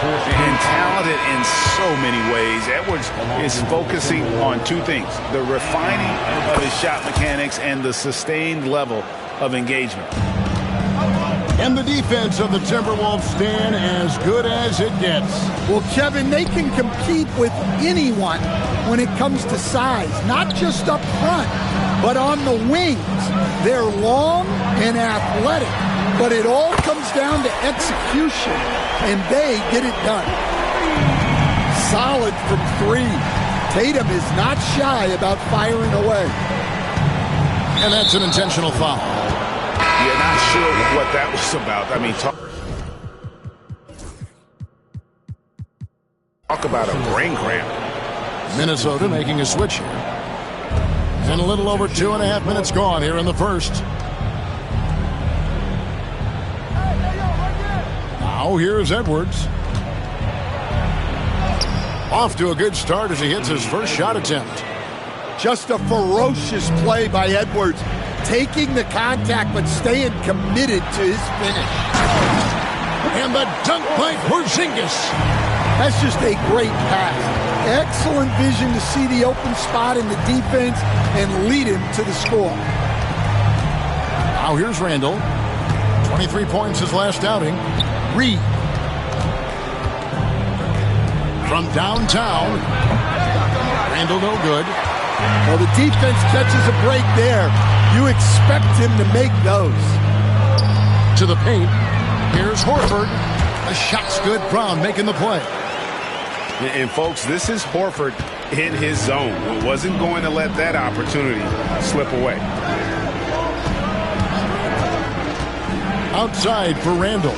And talented in so many ways. Edwards is focusing on 2 things: the refining of his shot mechanics and the sustained level of engagement. And the defense of the Timberwolves, Stan, as good as it gets. Well, Kevin, they can compete with anyone when it comes to size, not just up front, but on the wings. They're long and athletic, but it all comes down to execution, and they get it done. Solid from 3. Tatum is not shy about firing away. And that's an intentional foul. Yeah, not sure what that was about. I mean, talk about a brain cramp. Minnesota making a switch here. And a little over 2.5 minutes gone here in the first. Now here's Edwards. Off to a good start as he hits his first shot attempt. Just a ferocious play by Edwards, taking the contact but staying committed to his finish. And the dunk by Porzingis. That's just a great pass. Excellent vision to see the open spot in the defense and lead him to the score. Now here's Randall. 23 points his last outing. Reed. From downtown. Randall no good. Well, the defense catches a break there. You expect him to make those. To the paint. Here's Horford. The shot's good. Brown making the play. And, folks, this is Horford in his zone. Wasn't going to let that opportunity slip away. Outside for Randall.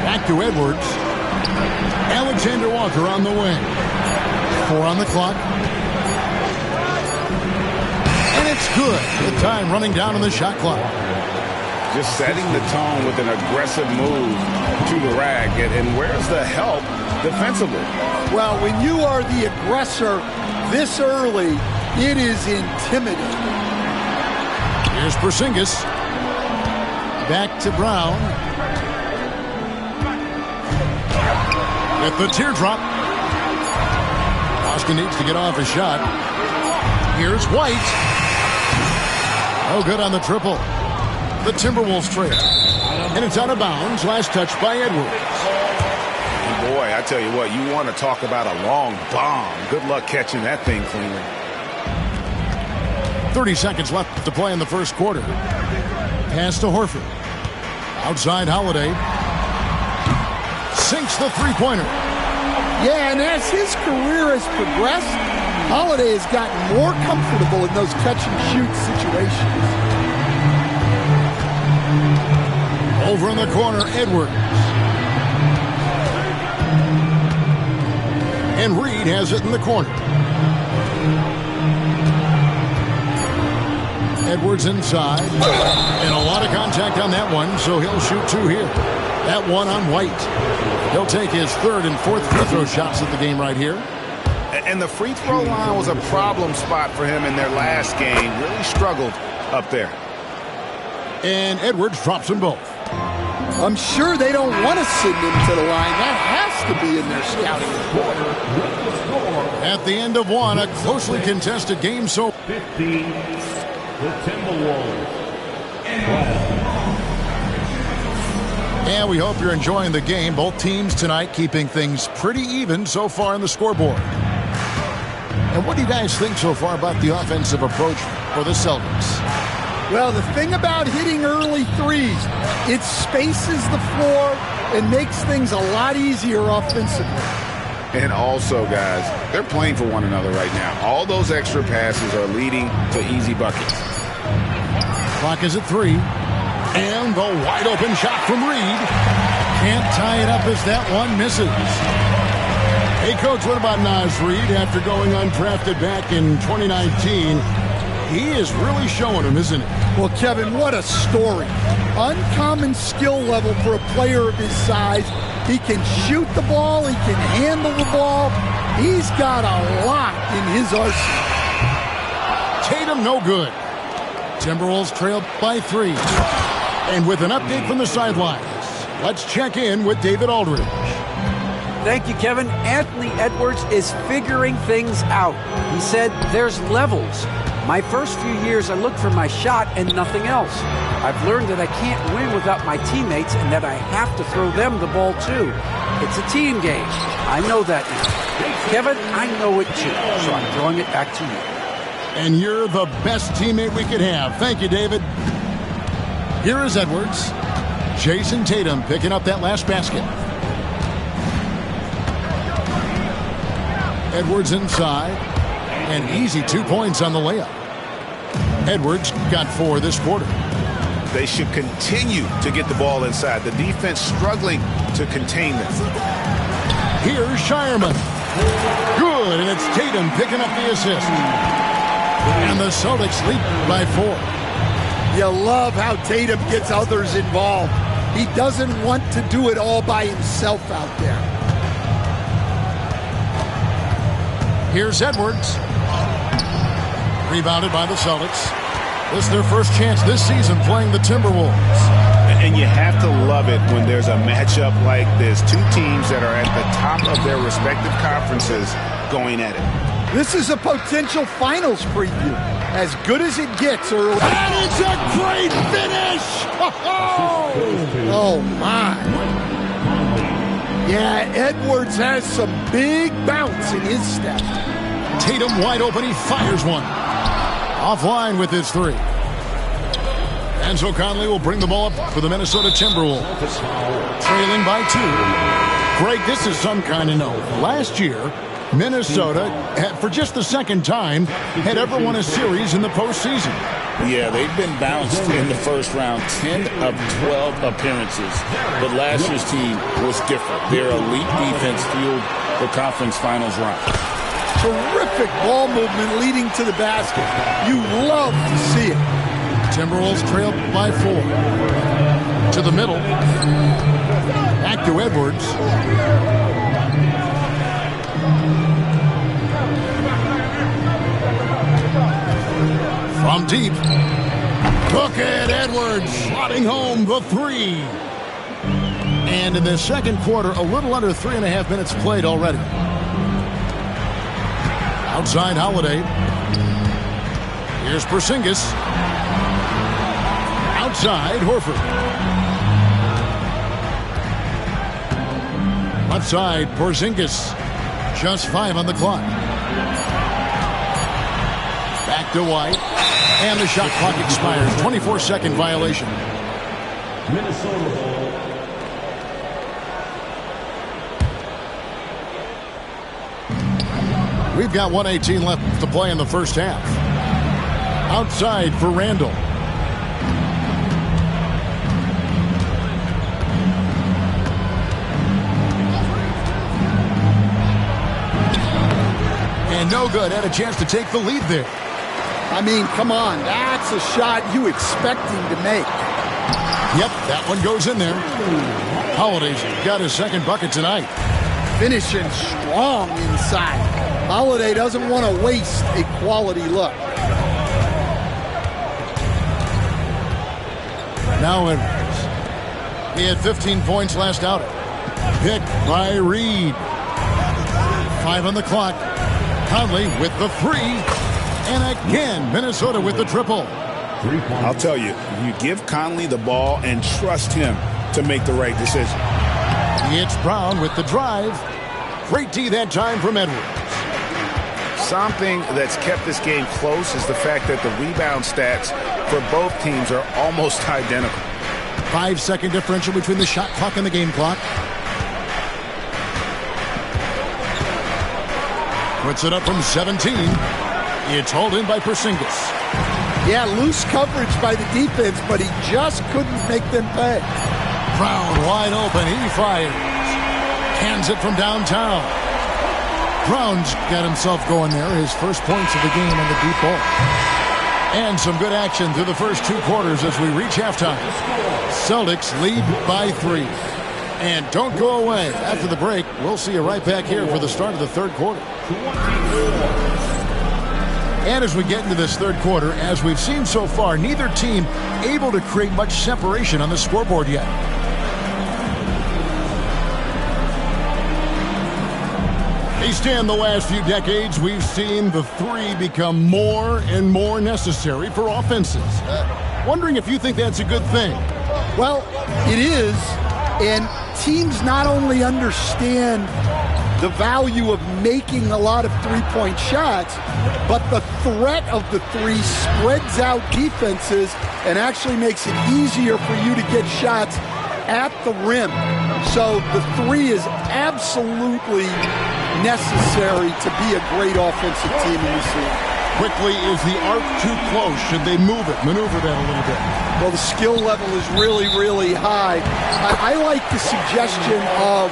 Back to Edwards. Alexander Walker on the wing. 4 on the clock. And it's good. The time running down on the shot clock. Just setting the tone with an aggressive move to the rack. And where's the help defensively? Well, when you are the aggressor this early, it is intimidating. Here's Porzingis. Back to Brown. With the teardrop. Boston needs to get off a shot. Here's White. No good on the triple. The Timberwolves trail. And it's out of bounds. Last touch by Edwards. And boy, I tell you what, you want to talk about a long bomb. Good luck catching that thing cleanly. 30 seconds left to play in the first quarter. Pass to Horford. Outside Holiday. Sinks the three-pointer. Yeah, and as his career has progressed, Holiday has gotten more comfortable in those catch-and-shoot situations. Over in the corner, Edwards. And Reed has it in the corner. Edwards inside. And a lot of contact on that one, so he'll shoot 2 here. That one on White. He'll take his 3rd and 4th free throw shots at the game right here. And the free throw line was a problem spot for him in their last game. Really struggled up there. And Edwards drops them both. I'm sure they don't want to send him to the line. That has to be in their scouting report. At the end of one, a closely contested game. So 15, the Timberwolves. And we hope you're enjoying the game. Both teams tonight keeping things pretty even so far on the scoreboard. And what do you guys think so far about the offensive approach for the Celtics? Well, the thing about hitting early threes, it spaces the floor and makes things a lot easier offensively. And also, guys, they're playing for one another right now. All those extra passes are leading to easy buckets. Clock is at 3. And the wide open shot from Reed. Can't tie it up as that one misses. Hey, Coach, what about Naz Reid after going undrafted back in 2019? He is really showing him, isn't he? Well, Kevin, what a story. Uncommon skill level for a player of his size. He can shoot the ball. He can handle the ball. He's got a lot in his arsenal. Tatum, no good. Timberwolves trail by 3. And with an update from the sidelines, let's check in with David Aldridge. Thank you, Kevin. Anthony Edwards is figuring things out. He said there's levels. My first few years, I looked for my shot and nothing else. I've learned that I can't win without my teammates and that I have to throw them the ball too. It's a team game. I know that now. Kevin, I know it too, so I'm throwing it back to you. And you're the best teammate we could have. Thank you, David. Here is Edwards. Jason Tatum picking up that last basket. Edwards inside. And easy 2 points on the layup. Edwards got 4 this quarter. They should continue to get the ball inside. The defense struggling to contain them. Here's Shireman. Good, and it's Tatum picking up the assist. And the Celtics lead by 4. You love how Tatum gets others involved. He doesn't want to do it all by himself out there. Here's Edwards. Rebounded by the Celtics. This is their first chance this season playing the Timberwolves. And you have to love it when there's a matchup like this. Two teams that are at the top of their respective conferences going at it. This is a potential finals preview. As good as it gets early. That is a great finish! Oh, my. Yeah, Edwards has some big bounce in his step. Tatum wide open. He fires one. Offline with his three. Enzo Conley will bring the ball up for the Minnesota Timberwolves. Trailing by 2. Greg, this is some kind of note. Last year, Minnesota, for just the second time, had ever won a series in the postseason. Yeah, they've been bounced in the first round, 10 of 12 appearances. But last year's team was different. Their elite defense fueled the conference finals run. Terrific ball movement leading to the basket. You love to see it. Timberwolves trail by 4. To the middle. Back to Edwards. From deep. Look at Edwards slotting home the 3. And in the second quarter, a little under 3.5 minutes played already. Outside Holiday. Here's Porzingis. Outside Horford. Left side Porzingis. Just 5 on the clock. Back to White. And the shot clock expires. 24-second violation. Minnesota ball. We've got 1:18 left to play in the first half. Outside for Randall. And no good. Had a chance to take the lead there. I mean, come on. That's a shot you expect him to make. Yep, that one goes in there. Holiday's got his second bucket tonight. Finishing strong inside. Holiday doesn't want to waste a quality look. Now Edwards. He had 15 points last outing. Picked by Reed. 5 on the clock. Conley with the 3. And again, Minnesota with the triple. I'll tell you, you give Conley the ball and trust him to make the right decision. It's Brown with the drive. Great D that time from Edwards. Something that's kept this game close is the fact that the rebound stats for both teams are almost identical. 5-second differential between the shot clock and the game clock. Puts it up from 17. It's hauled in by Porzingis. Yeah, loose coverage by the defense, but he just couldn't make them pay. Brown wide open. He fires. Hands it from downtown. Brown's got himself going there. His first points of the game on the deep ball. And some good action through the first 2 quarters as we reach halftime. Celtics lead by 3. And don't go away. After the break, we'll see you right back here for the start of the third quarter. And as we get into this third quarter, as we've seen so far, neither team able to create much separation on the scoreboard yet. Based in the last few decades, we've seen the 3 become more and more necessary for offenses. Wondering if you think that's a good thing. Well, it is, and teams not only understand the value of making a lot of three-point shots, but the threat of the 3 spreads out defenses and actually makes it easier for you to get shots at the rim. So the 3 is absolutely necessary to be a great offensive team in this league. Quickly, is the arc too close? Should they move it, maneuver that a little bit? Well, the skill level is really, really high. I like the suggestion of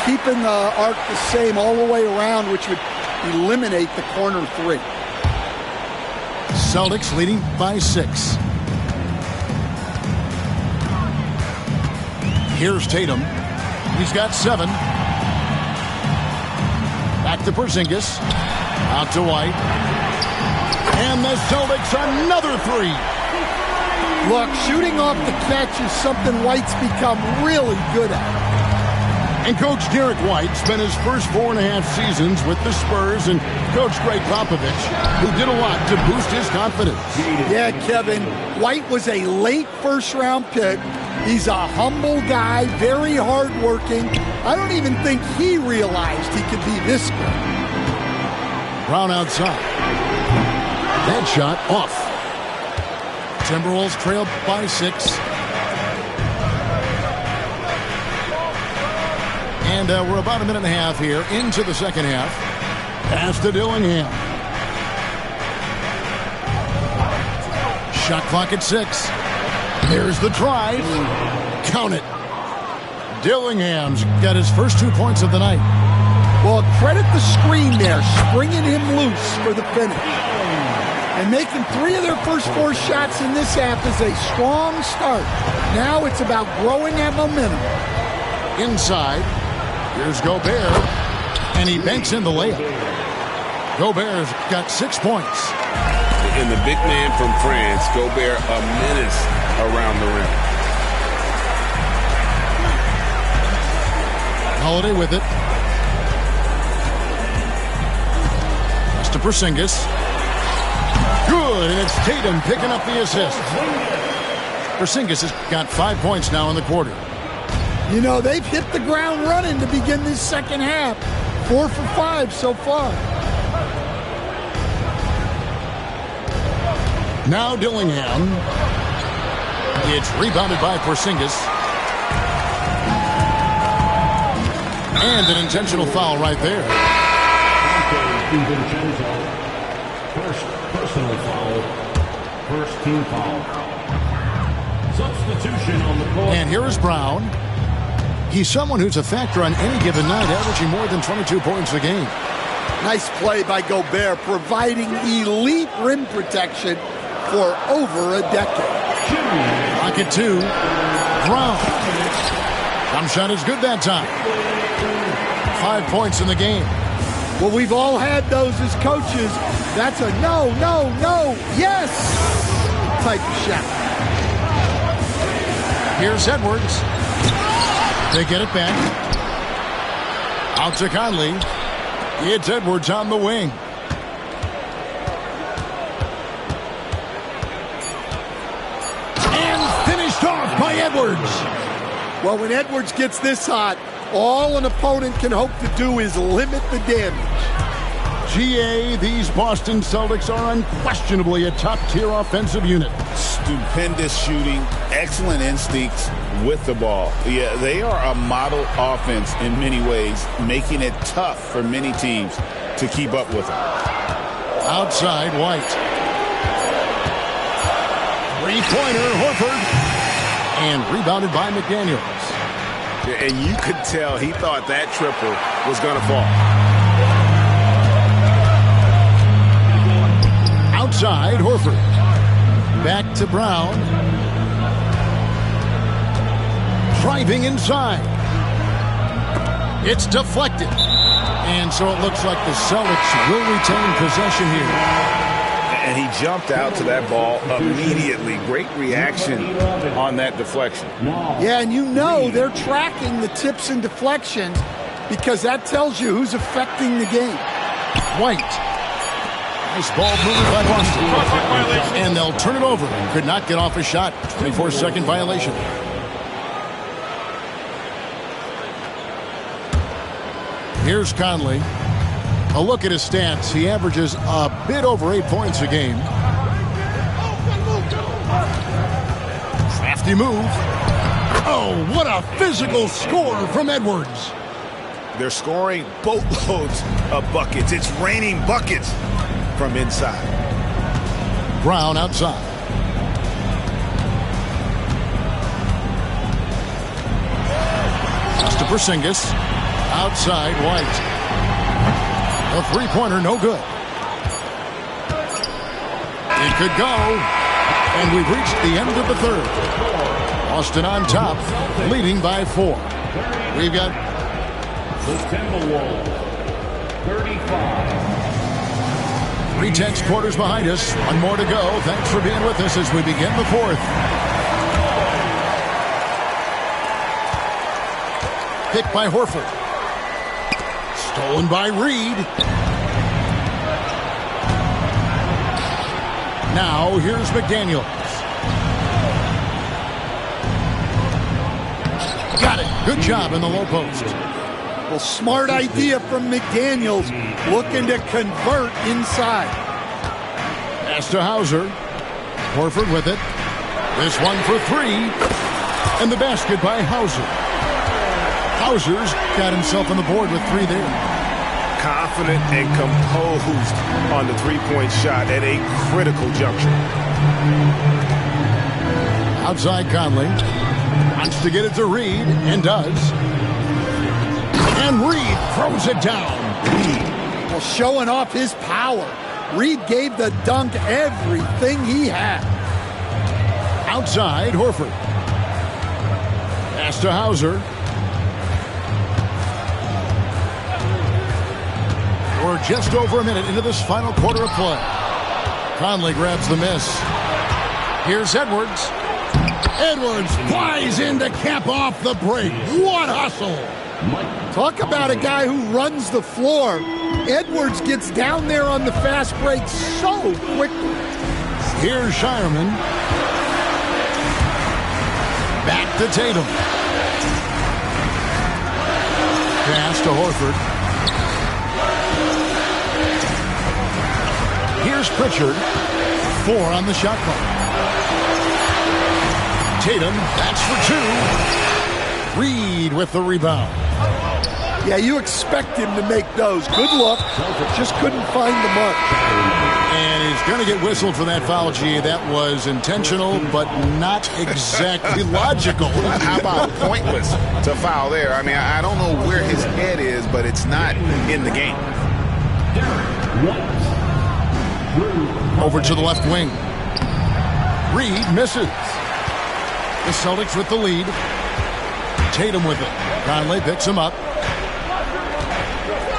keeping the arc the same all the way around, which would eliminate the corner 3. Celtics leading by 6. Here's Tatum. He's got 7. Back to Porzingis. Out to White. And the Celtics another three. Look, shooting off the catch is something White's become really good at. And Coach Derek White spent his first 4.5 seasons with the Spurs and Coach Greg Popovich, who did a lot to boost his confidence. Yeah, Kevin, White was a late first-round pick. He's a humble guy, very hardworking. I don't even think he realized he could be this good. Brown outside. That shot off. Timberwolves trail by 6. And we're about a minute and a half here into the second half. Pass to Dillingham. Shot clock at 6. There's the drive. Count it. Dillingham's got his first 2 points of the night. Well, credit the screen there, springing him loose for the finish. And making 3 of their first 4 shots in this half is a strong start. Now it's about growing that momentum. Inside. Here's Gobert, and he banks in the layup. Gobert's got 6 points. And the big man from France, Gobert, a menace around the rim. Holiday with it. Pass to Porzingis. Good, and it's Tatum picking up the assist. Porzingis has got 5 points now in the quarter. You know, they've hit the ground running to begin this second half. 4 for 5 so far. Now Dillingham. It's rebounded by Porzingis. And an intentional foul right there. First personal foul. First team foul. Substitution on the court. And here is Brown. He's someone who's a factor on any given night, averaging more than 22 points a game. Nice play by Gobert, providing elite rim protection for over a decade. Pocket 2. Brown. Jump shot is good that time. 5 points in the game. Well, we've all had those as coaches. That's a no, no, no, yes type of shot. Here's Edwards. They get it back. Out to Conley. It's Edwards on the wing. And finished off by Edwards. Well, when Edwards gets this hot, all an opponent can hope to do is limit the damage. GA, these Boston Celtics are unquestionably a top-tier offensive unit. Stupendous shooting, excellent instincts with the ball. Yeah, they are a model offense in many ways, making it tough for many teams to keep up with them. Outside, White. Three-pointer, Horford. And rebounded by McDaniels. And you could tell he thought that triple was going to fall. Outside, Horford. Back to Brown. Driving inside. It's deflected. And so it looks like the Celtics will retain possession here. And he jumped out to that ball immediately. Great reaction on that deflection. Yeah, and you know they're tracking the tips and deflections because that tells you who's affecting the game. White. Nice ball movement by Boston. And they'll turn it over. Could not get off a shot. 24-second violation. Here's Conley. A look at his stats. He averages a bit over 8 points a game. Crafty move. Oh, what a physical score from Edwards. They're scoring boatloads of buckets. It's raining buckets from inside. Brown outside. Pass to Porzingis. Outside, White. A three-pointer, no good. It could go. And we've reached the end of the third. Boston on top, leading by 4. We've got the Timberwolves 35. 3 tense quarters behind us. One more to go. Thanks for being with us as we begin the fourth. Picked by Horford. Stolen by Reed. Now here's McDaniels. Got it. Good job in the low post. Well, smart idea from McDaniels, looking to convert inside. Pass to Hauser. Horford with it. This one for 3. And the basket by Hauser. Hauser's got himself on the board with 3 there. Confident and composed on the three-point shot at a critical juncture. Outside Conley. Wants to get it to Reed, and does. And Reed throws it down. Well, showing off his power. Reed gave the dunk everything he had. Outside, Horford. Pass to Hauser. We're just over a minute into this final quarter of play. Conley grabs the miss. Here's Edwards. Edwards flies in to cap off the break. What hustle! Talk about a guy who runs the floor. Edwards gets down there on the fast break so quickly. Here's Shireman. Back to Tatum. Pass to Horford. Here's Pritchard. 4 on the shot clock. Tatum, that's for 2. Reed with the rebound. Yeah, you expect him to make those. Good look, just couldn't find the mark. And he's going to get whistled for that foul, G. That was intentional, but not exactly logical. How about pointless to foul there? I mean, I don't know where his head is, but it's not in the game. Over to the left wing. Reed misses. The Celtics with the lead. Tatum with it. Conley picks him up.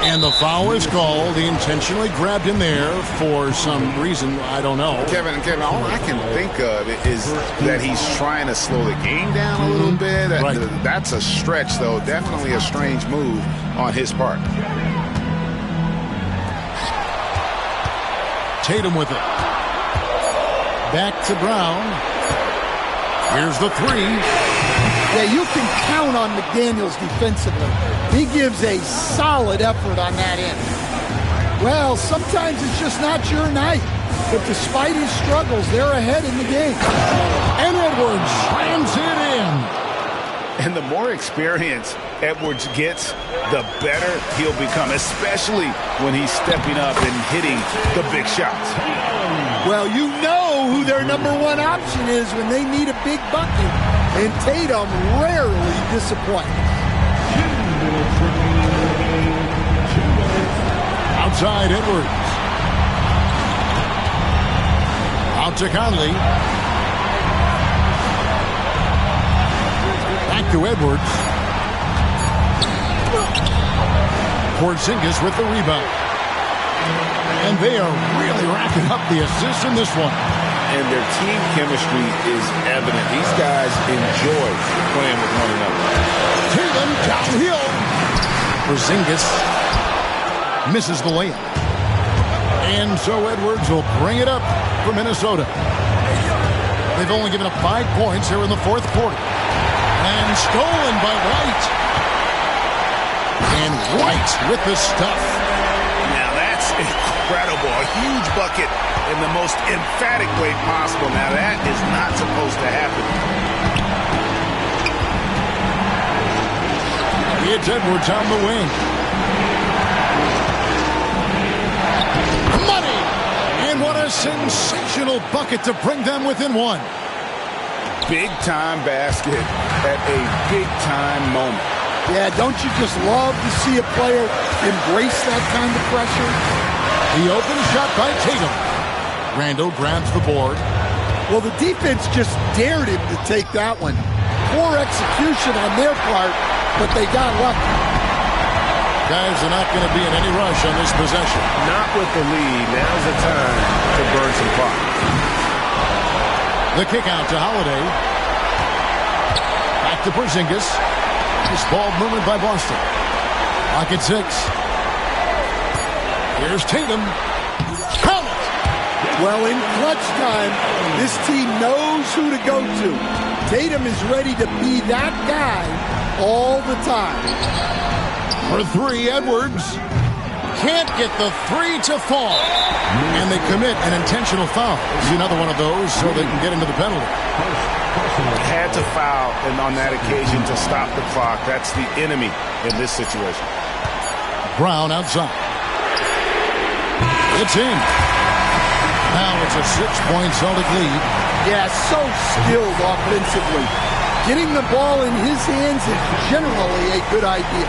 And the foul is called. He intentionally grabbed him there for some reason. I don't know. Kevin, all I can think of is that he's trying to slow the game down a little bit. Right. That's a stretch, though. Definitely a strange move on his part. Tatum with it. Back to Brown. Here's the 3. Yeah, you can count on McDaniels defensively. He gives a solid effort on that end. Well, sometimes it's just not your night. But despite his struggles, they're ahead in the game. And Edwards slams it in. And the more experience Edwards gets, the better he'll become, especially when he's stepping up and hitting the big shots. Well, you know who their number 1 option is when they need a big bucket. And Tatum rarely disappoints. Outside Edwards. Out to Conley. Back to Edwards. Porzingis with the rebound. And they are really racking up the assists in this one. And their team chemistry is evident. These guys enjoy playing with one another. Tatum downhill. Porzingis misses the layup. And so Edwards will bring it up for Minnesota. They've only given up 5 points here in the fourth quarter. And stolen by White. And White with the stuff. Now that's incredible. A huge bucket in the most emphatic way possible. Now that is not supposed to happen. It's Edwards on the wing. Money! And what a sensational bucket to bring them within 1. Big-time basket at a big-time moment. Yeah, don't you just love to see a player embrace that kind of pressure? The open shot by Tatum. Randall grabs the board. Well, the defense just dared him to take that one. Poor execution on their part, but they got lucky. Guys are not going to be in any rush on this possession. Not with the lead. Now's the time to burn some clock. The kick out to Holiday. Back to Porzingis. This ball movement by Boston. Lock at 6. Here's Tatum. Count it! Well, in clutch time, this team knows who to go to. Tatum is ready to be that guy all the time. For 3, Edwards. Can't get the 3 to fall. And they commit an intentional foul. This is another one of those so they can get into the penalty. Had to foul on that occasion to stop the clock. That's the enemy in this situation. Brown outside. It's in. Now it's a 6-point Celtic lead. Yeah, so skilled offensively. Getting the ball in his hands is generally a good idea.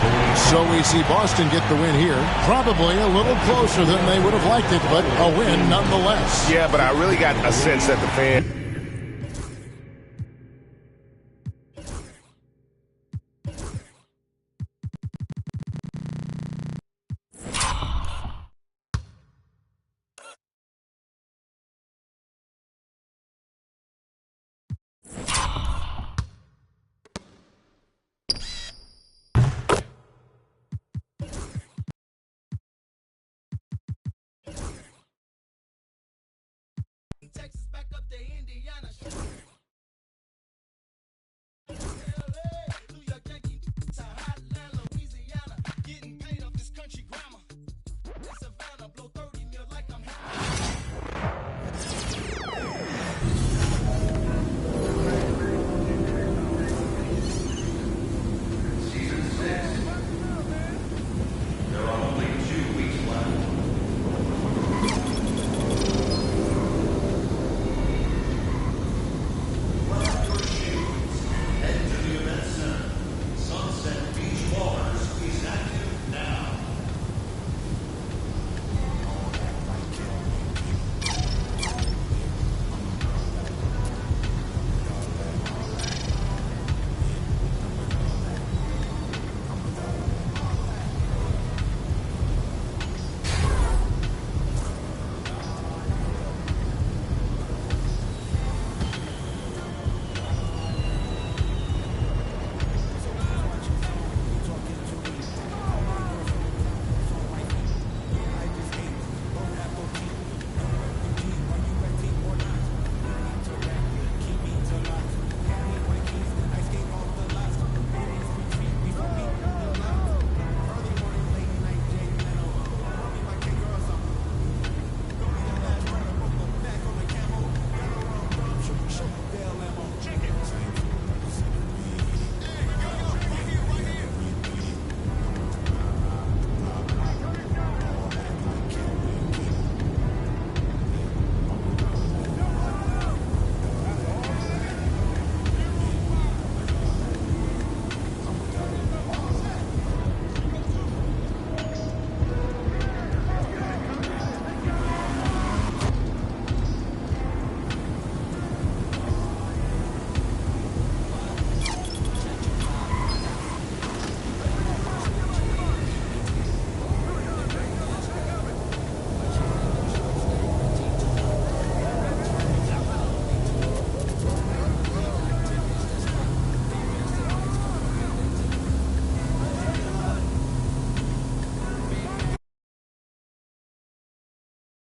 So we see Boston get the win here. Probably a little closer than they would have liked it, but a win nonetheless. Yeah, but I really got a sense that the fan... Texas back up to Indiana.